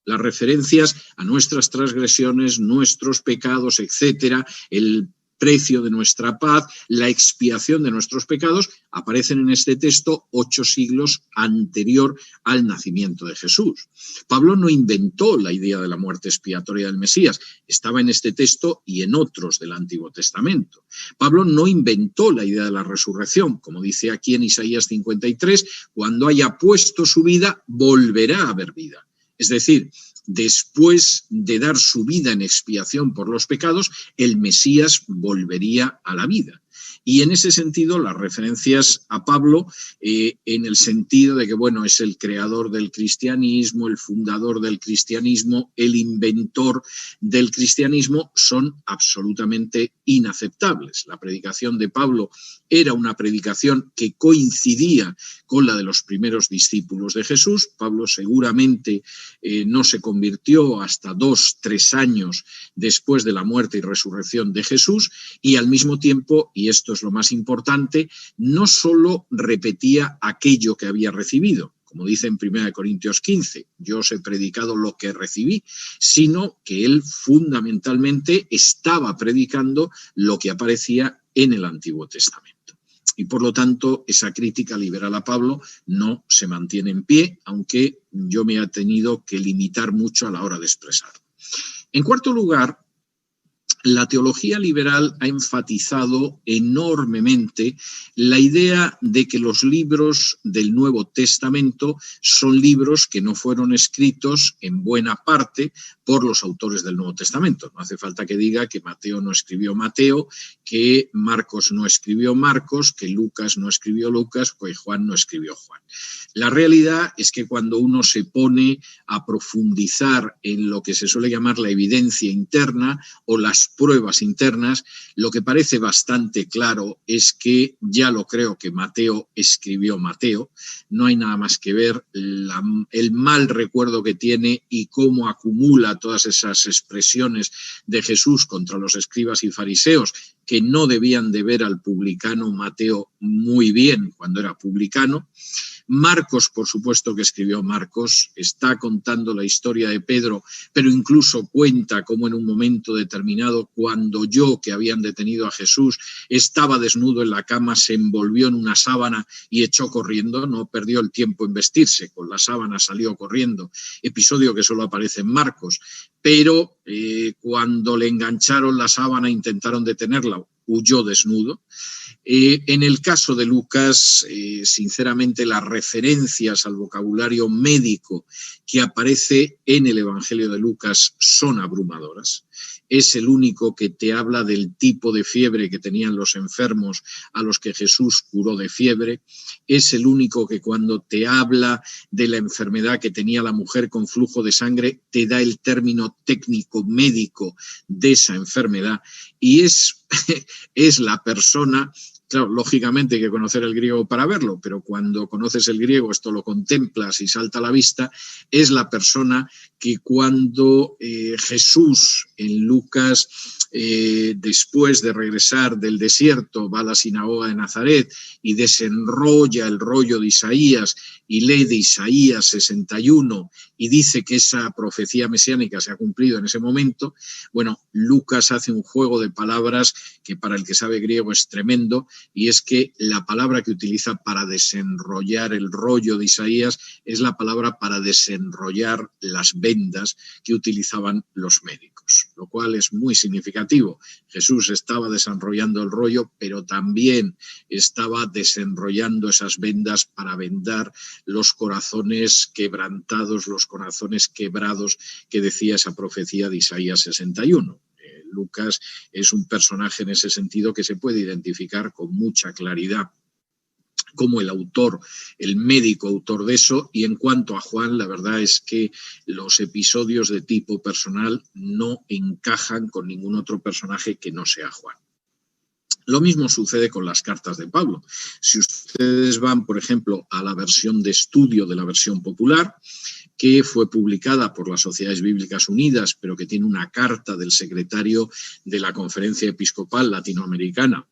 Las referencias a nuestras transgresiones, nuestros pecados, etcétera, el precio de nuestra paz, la expiación de nuestros pecados, aparecen en este texto 8 siglos anterior al nacimiento de Jesús. Pablo no inventó la idea de la muerte expiatoria del Mesías, estaba en este texto y en otros del Antiguo Testamento. Pablo no inventó la idea de la resurrección, como dice aquí en Isaías 53, cuando haya puesto su vida, volverá a haber vida. Es decir, después de dar su vida en expiación por los pecados, el Mesías volvería a la vida. Y en ese sentido, las referencias a Pablo, en el sentido de que, bueno, es el creador del cristianismo, el fundador del cristianismo, el inventor del cristianismo, son absolutamente inaceptables. La predicación de Pablo era una predicación que coincidía con la de los primeros discípulos de Jesús. Pablo seguramente no se convirtió hasta 2-3 años después de la muerte y resurrección de Jesús, y al mismo tiempo, y esto es lo más importante, no solo repetía aquello que había recibido, como dice en 1 Corintios 15, yo os he predicado lo que recibí, sino que él fundamentalmente estaba predicando lo que aparecía en el Antiguo Testamento. Y por lo tanto, esa crítica liberal a Pablo no se mantiene en pie, aunque yo me he tenido que limitar mucho a la hora de expresarlo. En cuarto lugar, la teología liberal ha enfatizado enormemente la idea de que los libros del Nuevo Testamento son libros que no fueron escritos en buena parte por los autores del Nuevo Testamento. No hace falta que diga que Mateo no escribió Mateo, que Marcos no escribió Marcos, que Lucas no escribió Lucas, que Juan no escribió Juan. La realidad es que cuando uno se pone a profundizar en lo que se suele llamar la evidencia interna o las pruebas internas, lo que parece bastante claro es que ya lo creo que Mateo escribió Mateo. No hay nada más que ver el mal recuerdo que tiene y cómo acumula todas esas expresiones de Jesús contra los escribas y fariseos, que no debían de ver al publicano Mateo muy bien cuando era publicano. Marcos, por supuesto que escribió Marcos, está contando la historia de Pedro, pero incluso cuenta cómo en un momento determinado, cuando oyó que habían detenido a Jesús, estaba desnudo en la cama, se envolvió en una sábana y echó corriendo, no perdió el tiempo en vestirse, con la sábana salió corriendo, episodio que solo aparece en Marcos, pero cuando le engancharon la sábana e intentaron detenerla, huyó desnudo. En el caso de Lucas, sinceramente, las referencias al vocabulario médico que aparece en el Evangelio de Lucas son abrumadoras. Es el único que te habla del tipo de fiebre que tenían los enfermos a los que Jesús curó de fiebre. Es el único que cuando te habla de la enfermedad que tenía la mujer con flujo de sangre, te da el término técnico médico de esa enfermedad. Y es la persona Claro, lógicamente hay que conocer el griego para verlo, pero cuando conoces el griego, esto lo contemplas y salta a la vista, es la persona que cuando Jesús en Lucas, después de regresar del desierto, va a la sinagoga de Nazaret y desenrolla el rollo de Isaías y lee de Isaías 61 y dice que esa profecía mesiánica se ha cumplido en ese momento, bueno, Lucas hace un juego de palabras que para el que sabe griego es tremendo, y es que la palabra que utiliza para desenrollar el rollo de Isaías es la palabra para desenrollar las vendas que utilizaban los médicos, lo cual es muy significativo. Jesús estaba desenrollando el rollo, pero también estaba desenrollando esas vendas para vendar los corazones quebrantados, los corazones quebrados que decía esa profecía de Isaías 61. Lucas es un personaje en ese sentido que se puede identificar con mucha claridad como el autor, el médico autor de eso, y en cuanto a Juan, la verdad es que los episodios de tipo personal no encajan con ningún otro personaje que no sea Juan. Lo mismo sucede con las cartas de Pablo. Si ustedes van, por ejemplo, a la versión de estudio de la versión popular, que fue publicada por las Sociedades Bíblicas Unidas, pero que tiene una carta del secretario de la Conferencia Episcopal Latinoamericana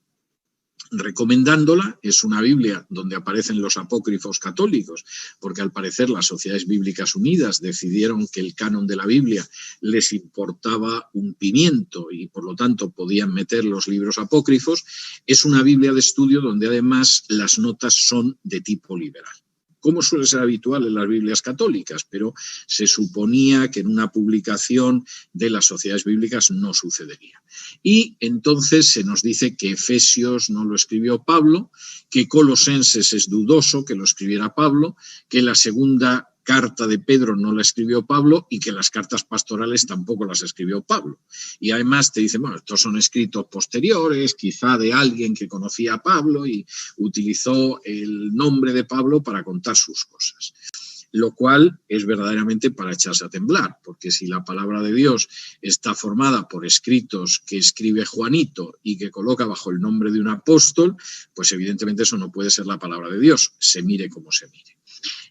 recomendándola, es una Biblia donde aparecen los apócrifos católicos, porque al parecer las Sociedades Bíblicas Unidas decidieron que el canon de la Biblia les importaba un pimiento y por lo tanto podían meter los libros apócrifos. Es una Biblia de estudio donde además las notas son de tipo liberal, como suele ser habitual en las Biblias católicas, pero se suponía que en una publicación de las sociedades bíblicas no sucedería. Y entonces se nos dice que Efesios no lo escribió Pablo, que Colosenses es dudoso que lo escribiera Pablo, que la segunda carta de Pedro no la escribió Pablo y que las cartas pastorales tampoco las escribió Pablo. Y además te dicen, bueno, estos son escritos posteriores, quizá de alguien que conocía a Pablo y utilizó el nombre de Pablo para contar sus cosas. Lo cual es verdaderamente para echarse a temblar, porque si la palabra de Dios está formada por escritos que escribe Juanito y que coloca bajo el nombre de un apóstol, pues evidentemente eso no puede ser la palabra de Dios, se mire como se mire.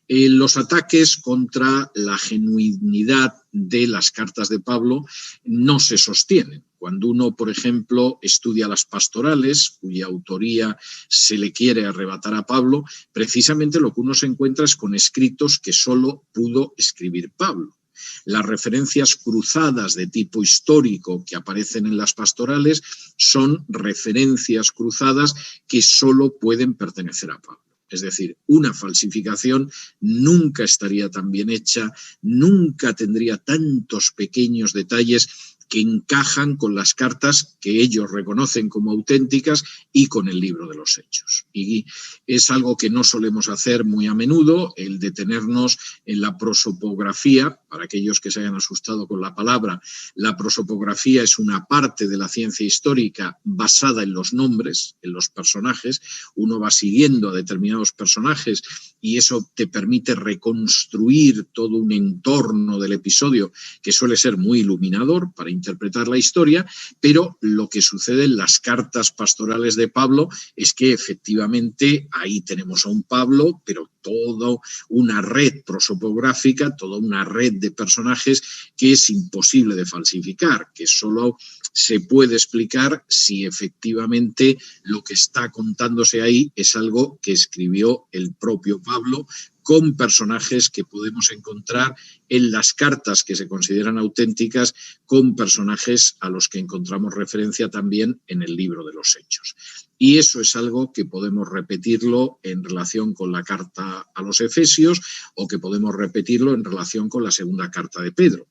Los ataques contra la genuinidad de las cartas de Pablo no se sostienen. Cuando uno, por ejemplo, estudia las pastorales, cuya autoría se le quiere arrebatar a Pablo, precisamente lo que uno se encuentra es con escritos que solo pudo escribir Pablo. Las referencias cruzadas de tipo histórico que aparecen en las pastorales son referencias cruzadas que solo pueden pertenecer a Pablo. Es decir, una falsificación nunca estaría tan bien hecha, nunca tendría tantos pequeños detalles que encajan con las cartas que ellos reconocen como auténticas y con el libro de los Hechos. Y es algo que no solemos hacer muy a menudo, el detenernos en la prosopografía. Para aquellos que se hayan asustado con la palabra, la prosopografía es una parte de la ciencia histórica basada en los nombres, en los personajes. Uno va siguiendo a determinados personajes y eso te permite reconstruir todo un entorno del episodio que suele ser muy iluminador para interpretar la historia, pero lo que sucede en las cartas pastorales de Pablo es que efectivamente ahí tenemos a un Pablo, pero toda una red prosopográfica, toda una red de personajes que es imposible de falsificar, que solo se puede explicar si efectivamente lo que está contándose ahí es algo que escribió el propio Pablo, con personajes que podemos encontrar en las cartas que se consideran auténticas, con personajes a los que encontramos referencia también en el libro de los Hechos. Y eso es algo que podemos repetirlo en relación con la carta a los Efesios o que podemos repetirlo en relación con la segunda carta de Pedro.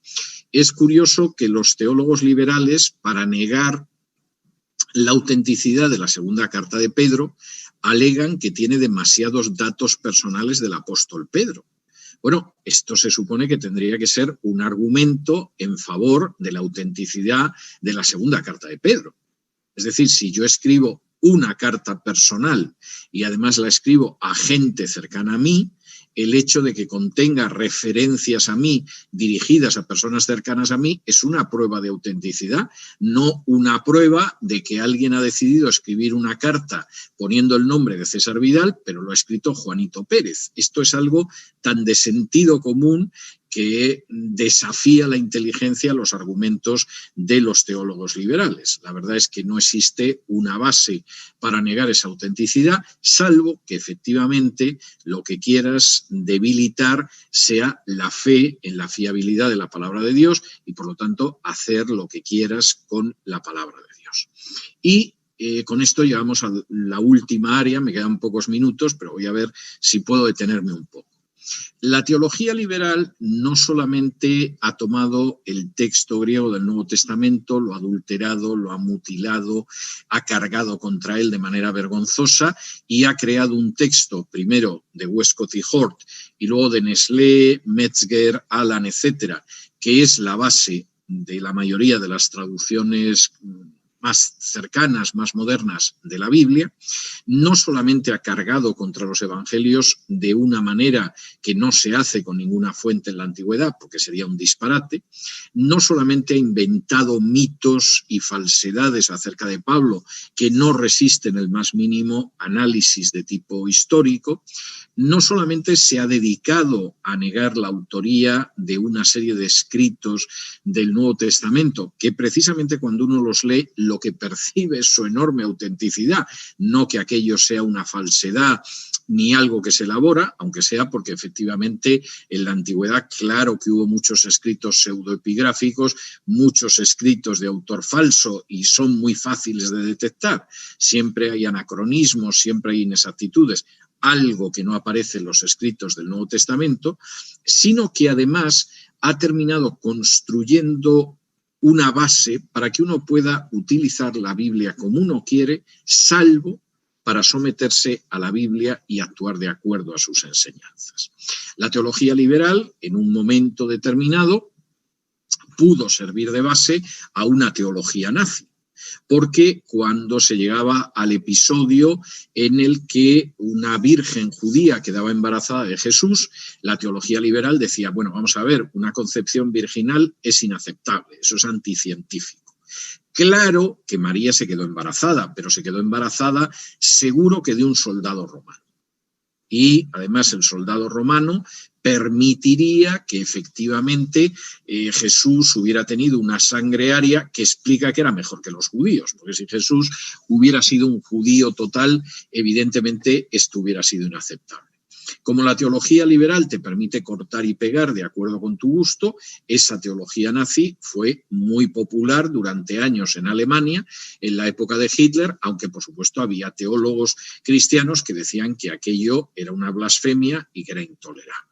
Es curioso que los teólogos liberales, para negar la autenticidad de la segunda carta de Pedro, alegan que tiene demasiados datos personales del apóstol Pedro. Bueno, esto se supone que tendría que ser un argumento en favor de la autenticidad de la segunda carta de Pedro. Es decir, si yo escribo una carta personal y además la escribo a gente cercana a mí, el hecho de que contenga referencias a mí, dirigidas a personas cercanas a mí, es una prueba de autenticidad, no una prueba de que alguien ha decidido escribir una carta poniendo el nombre de César Vidal, pero lo ha escrito Juanito Pérez. Esto es algo tan de sentido común que desafía la inteligencia, los argumentos de los teólogos liberales. La verdad es que no existe una base para negar esa autenticidad, salvo que efectivamente lo que quieras debilitar sea la fe en la fiabilidad de la palabra de Dios y, por lo tanto, hacer lo que quieras con la palabra de Dios. Y con esto llegamos a la última área, me quedan pocos minutos, pero voy a ver si puedo detenerme un poco. La teología liberal no solamente ha tomado el texto griego del Nuevo Testamento, lo ha adulterado, lo ha mutilado, ha cargado contra él de manera vergonzosa y ha creado un texto, primero de Westcott y Hort, y luego de Nestlé, Metzger, Allan, etcétera, que es la base de la mayoría de las traducciones más cercanas, más modernas de la Biblia. No solamente ha cargado contra los evangelios de una manera que no se hace con ninguna fuente en la antigüedad, porque sería un disparate, no solamente ha inventado mitos y falsedades acerca de Pablo que no resisten el más mínimo análisis de tipo histórico, no solamente se ha dedicado a negar la autoría de una serie de escritos del Nuevo Testamento, que precisamente cuando uno los lee, lo que percibe es su enorme autenticidad, no que aquello sea una falsedad ni algo que se elabora, aunque sea porque efectivamente en la antigüedad, claro que hubo muchos escritos pseudoepigráficos, muchos escritos de autor falso y son muy fáciles de detectar. Siempre hay anacronismos, siempre hay inexactitudes, algo que no aparece en los escritos del Nuevo Testamento, sino que además ha terminado construyendo una base para que uno pueda utilizar la Biblia como uno quiere, salvo para someterse a la Biblia y actuar de acuerdo a sus enseñanzas. La teología liberal, en un momento determinado, pudo servir de base a una teología nazi, porque cuando se llegaba al episodio en el que una virgen judía quedaba embarazada de Jesús, la teología liberal decía, bueno, vamos a ver, una concepción virginal es inaceptable, eso es anticientífico. Claro que María se quedó embarazada, pero se quedó embarazada seguro que de un soldado romano. Y además el soldado romano permitiría que efectivamente Jesús hubiera tenido una sangre aria que explica que era mejor que los judíos, porque si Jesús hubiera sido un judío total, evidentemente esto hubiera sido inaceptable. Como la teología liberal te permite cortar y pegar de acuerdo con tu gusto, esa teología nazi fue muy popular durante años en Alemania, en la época de Hitler, aunque por supuesto había teólogos cristianos que decían que aquello era una blasfemia y que era intolerable.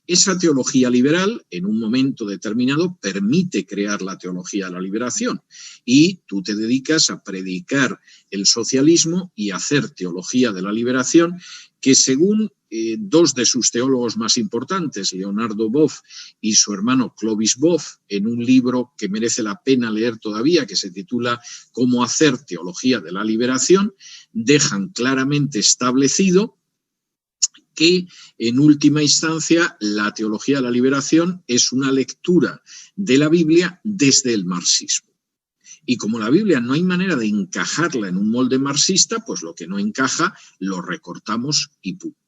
Esa teología liberal, en un momento determinado, permite crear la teología de la liberación y tú te dedicas a predicar el socialismo y a hacer teología de la liberación que según dos de sus teólogos más importantes, Leonardo Boff y su hermano Clovis Boff, en un libro que merece la pena leer todavía, que se titula Cómo hacer teología de la liberación, dejan claramente establecido que en última instancia la teología de la liberación es una lectura de la Biblia desde el marxismo. Y como la Biblia no hay manera de encajarla en un molde marxista, pues lo que no encaja lo recortamos y punto.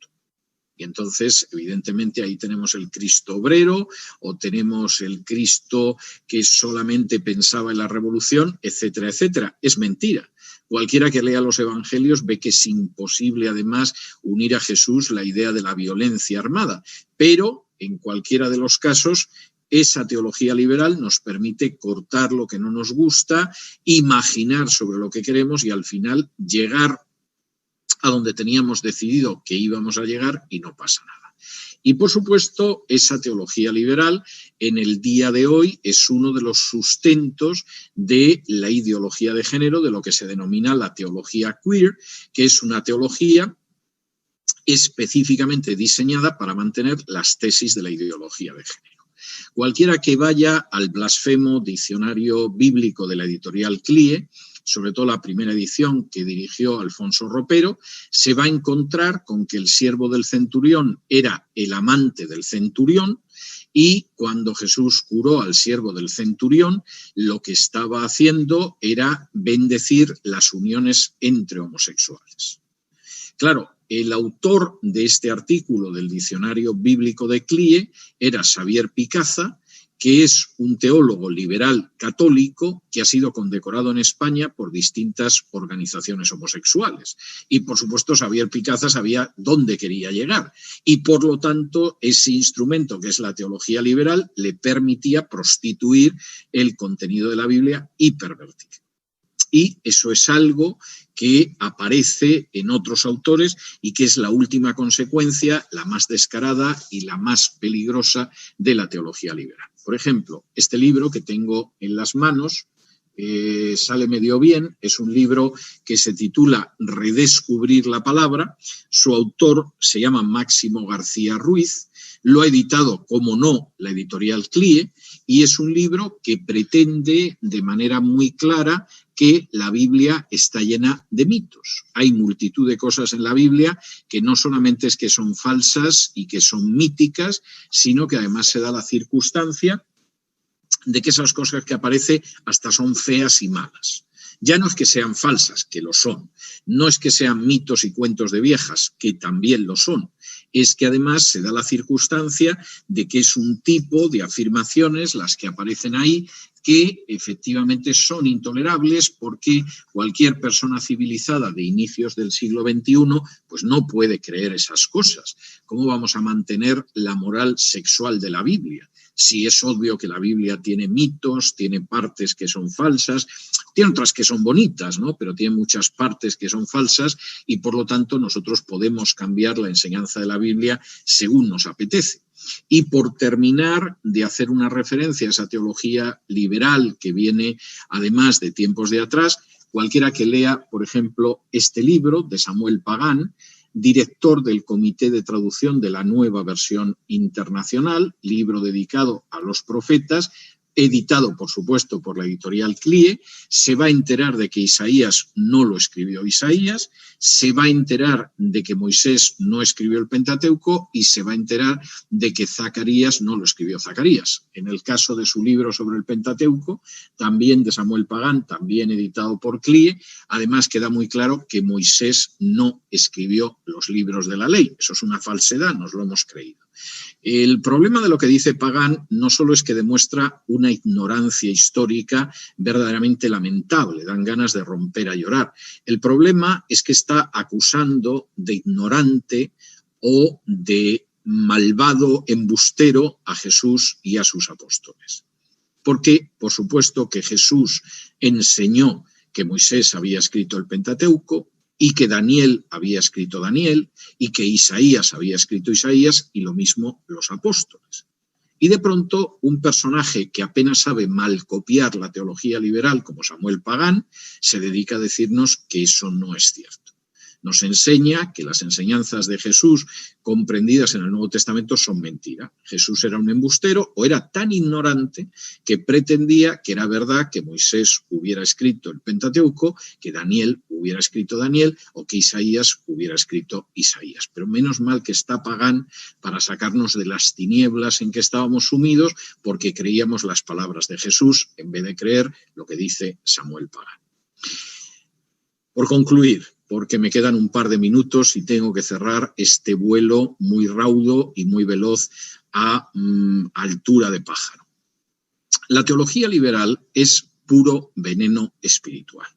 Y entonces, evidentemente, ahí tenemos el Cristo obrero o tenemos el Cristo que solamente pensaba en la revolución, etcétera, etcétera. Es mentira. Cualquiera que lea los evangelios ve que es imposible, además, unir a Jesús la idea de la violencia armada. Pero, en cualquiera de los casos, esa teología liberal nos permite cortar lo que no nos gusta, imaginar sobre lo que queremos y al final llegar a donde teníamos decidido que íbamos a llegar y no pasa nada. Y por supuesto, esa teología liberal en el día de hoy es uno de los sustentos de la ideología de género, de lo que se denomina la teología queer, que es una teología específicamente diseñada para mantener las tesis de la ideología de género. Cualquiera que vaya al blasfemo diccionario bíblico de la editorial CLIE sobre todo la primera edición que dirigió Alfonso Ropero, se va a encontrar con que el siervo del centurión era el amante del centurión, y cuando Jesús curó al siervo del centurión, lo que estaba haciendo era bendecir las uniones entre homosexuales. Claro, el autor de este artículo del Diccionario Bíblico de CLIE era Xavier Picaza, que es un teólogo liberal católico que ha sido condecorado en España por distintas organizaciones homosexuales. Y, por supuesto, Xavier Picaza sabía dónde quería llegar. Y, por lo tanto, ese instrumento, que es la teología liberal, le permitía prostituir el contenido de la Biblia y pervertir. Y eso es algo que aparece en otros autores y que es la última consecuencia, la más descarada y la más peligrosa de la teología liberal. Por ejemplo, este libro que tengo en las manos, Sale medio bien, es un libro que se titula Redescubrir la palabra. Su autor se llama Máximo García Ruiz, lo ha editado, como no, la editorial CLIE, y es un libro que pretende de manera muy clara que la Biblia está llena de mitos. Hay multitud de cosas en la Biblia que no solamente es que son falsas y que son míticas, sino que además se da la circunstancia de que esas cosas que aparecen hasta son feas y malas. Ya no es que sean falsas, que lo son. No es que sean mitos y cuentos de viejas, que también lo son. Es que además se da la circunstancia de que es un tipo de afirmaciones, las que aparecen ahí, que efectivamente son intolerables porque cualquier persona civilizada de inicios del siglo XXI pues no puede creer esas cosas. ¿Cómo vamos a mantener la moral sexual de la Biblia? Si es obvio que la Biblia tiene mitos, tiene partes que son falsas, tiene otras que son bonitas, ¿no? Pero tiene muchas partes que son falsas y por lo tanto nosotros podemos cambiar la enseñanza de la Biblia según nos apetece. Y por terminar de hacer una referencia a esa teología liberal que viene además de tiempos de atrás, cualquiera que lea, por ejemplo, este libro de Samuel Pagán, director del Comité de Traducción de la Nueva Versión Internacional, libro dedicado a los profetas, editado, por supuesto, por la editorial CLIE, se va a enterar de que Isaías no lo escribió Isaías, se va a enterar de que Moisés no escribió el Pentateuco y se va a enterar de que Zacarías no lo escribió Zacarías. En el caso de su libro sobre el Pentateuco, también de Samuel Pagán, también editado por CLIE, además queda muy claro que Moisés no escribió los libros de la ley. Eso es una falsedad, nos lo hemos creído. El problema de lo que dice Pagán no solo es que demuestra una ignorancia histórica verdaderamente lamentable, dan ganas de romper a llorar. El problema es que está acusando de ignorante o de malvado embustero a Jesús y a sus apóstoles. Porque, por supuesto, que Jesús enseñó que Moisés había escrito el Pentateuco, y que Daniel había escrito Daniel, y que Isaías había escrito Isaías, y lo mismo los apóstoles. Y de pronto un personaje que apenas sabe mal copiar la teología liberal, como Samuel Pagán, se dedica a decirnos que eso no es cierto. Nos enseña que las enseñanzas de Jesús comprendidas en el Nuevo Testamento son mentira. Jesús era un embustero o era tan ignorante que pretendía que era verdad que Moisés hubiera escrito el Pentateuco, que Daniel hubiera escrito Daniel o que Isaías hubiera escrito Isaías. Pero menos mal que está Pagán para sacarnos de las tinieblas en que estábamos sumidos porque creíamos las palabras de Jesús en vez de creer lo que dice Samuel Pagán. Por concluir, porque me quedan un par de minutos y tengo que cerrar este vuelo muy raudo y muy veloz a altura de pájaro. La teología liberal es puro veneno espiritual.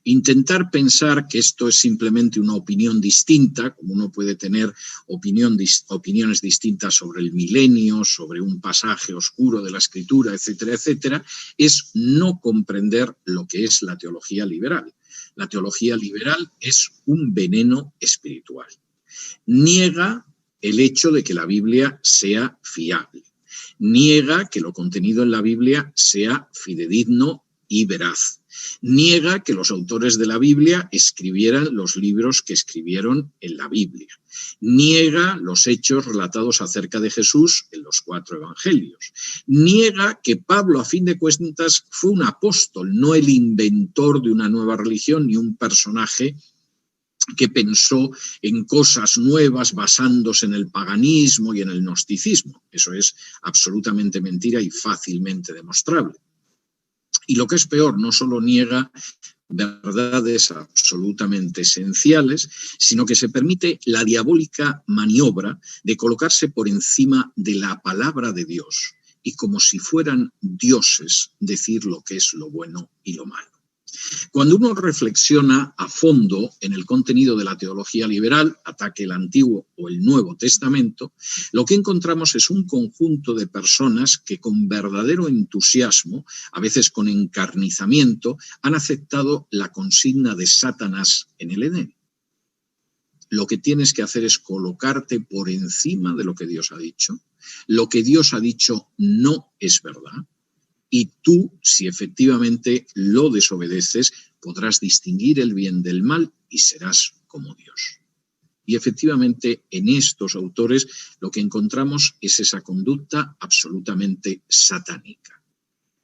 Intentar pensar que esto es simplemente una opinión distinta, como uno puede tener opiniones distintas sobre el milenio, sobre un pasaje oscuro de la Escritura, etcétera, etcétera, es no comprender lo que es la teología liberal. La teología liberal es un veneno espiritual. Niega el hecho de que la Biblia sea fiable. Niega que lo contenido en la Biblia sea fidedigno y veraz. Niega que los autores de la Biblia escribieran los libros que escribieron en la Biblia. Niega los hechos relatados acerca de Jesús en los 4 evangelios. Niega que Pablo, a fin de cuentas, fue un apóstol, no el inventor de una nueva religión ni un personaje que pensó en cosas nuevas basándose en el paganismo y en el gnosticismo. Eso es absolutamente mentira y fácilmente demostrable. Y lo que es peor, no solo niega verdades absolutamente esenciales, sino que se permite la diabólica maniobra de colocarse por encima de la palabra de Dios y, como si fueran dioses, decir lo que es lo bueno y lo malo. Cuando uno reflexiona a fondo en el contenido de la teología liberal, ataque el Antiguo o el Nuevo Testamento, lo que encontramos es un conjunto de personas que con verdadero entusiasmo, a veces con encarnizamiento, han aceptado la consigna de Satanás en el Edén. Lo que tienes que hacer es colocarte por encima de lo que Dios ha dicho. Lo que Dios ha dicho no es verdad. Y tú, si efectivamente lo desobedeces, podrás distinguir el bien del mal y serás como Dios. Y efectivamente, en estos autores lo que encontramos es esa conducta absolutamente satánica.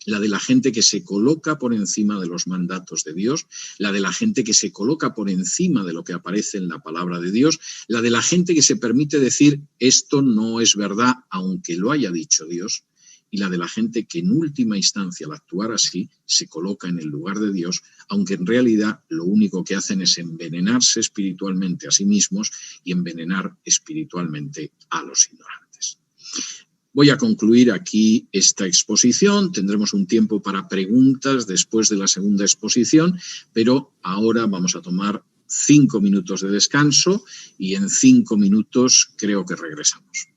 La de la gente que se coloca por encima de los mandatos de Dios, la de la gente que se coloca por encima de lo que aparece en la palabra de Dios, la de la gente que se permite decir esto no es verdad, aunque lo haya dicho Dios, y la de la gente que en última instancia al actuar así se coloca en el lugar de Dios, aunque en realidad lo único que hacen es envenenarse espiritualmente a sí mismos y envenenar espiritualmente a los ignorantes. Voy a concluir aquí esta exposición, tendremos un tiempo para preguntas después de la segunda exposición, pero ahora vamos a tomar 5 minutos de descanso y en 5 minutos creo que regresamos.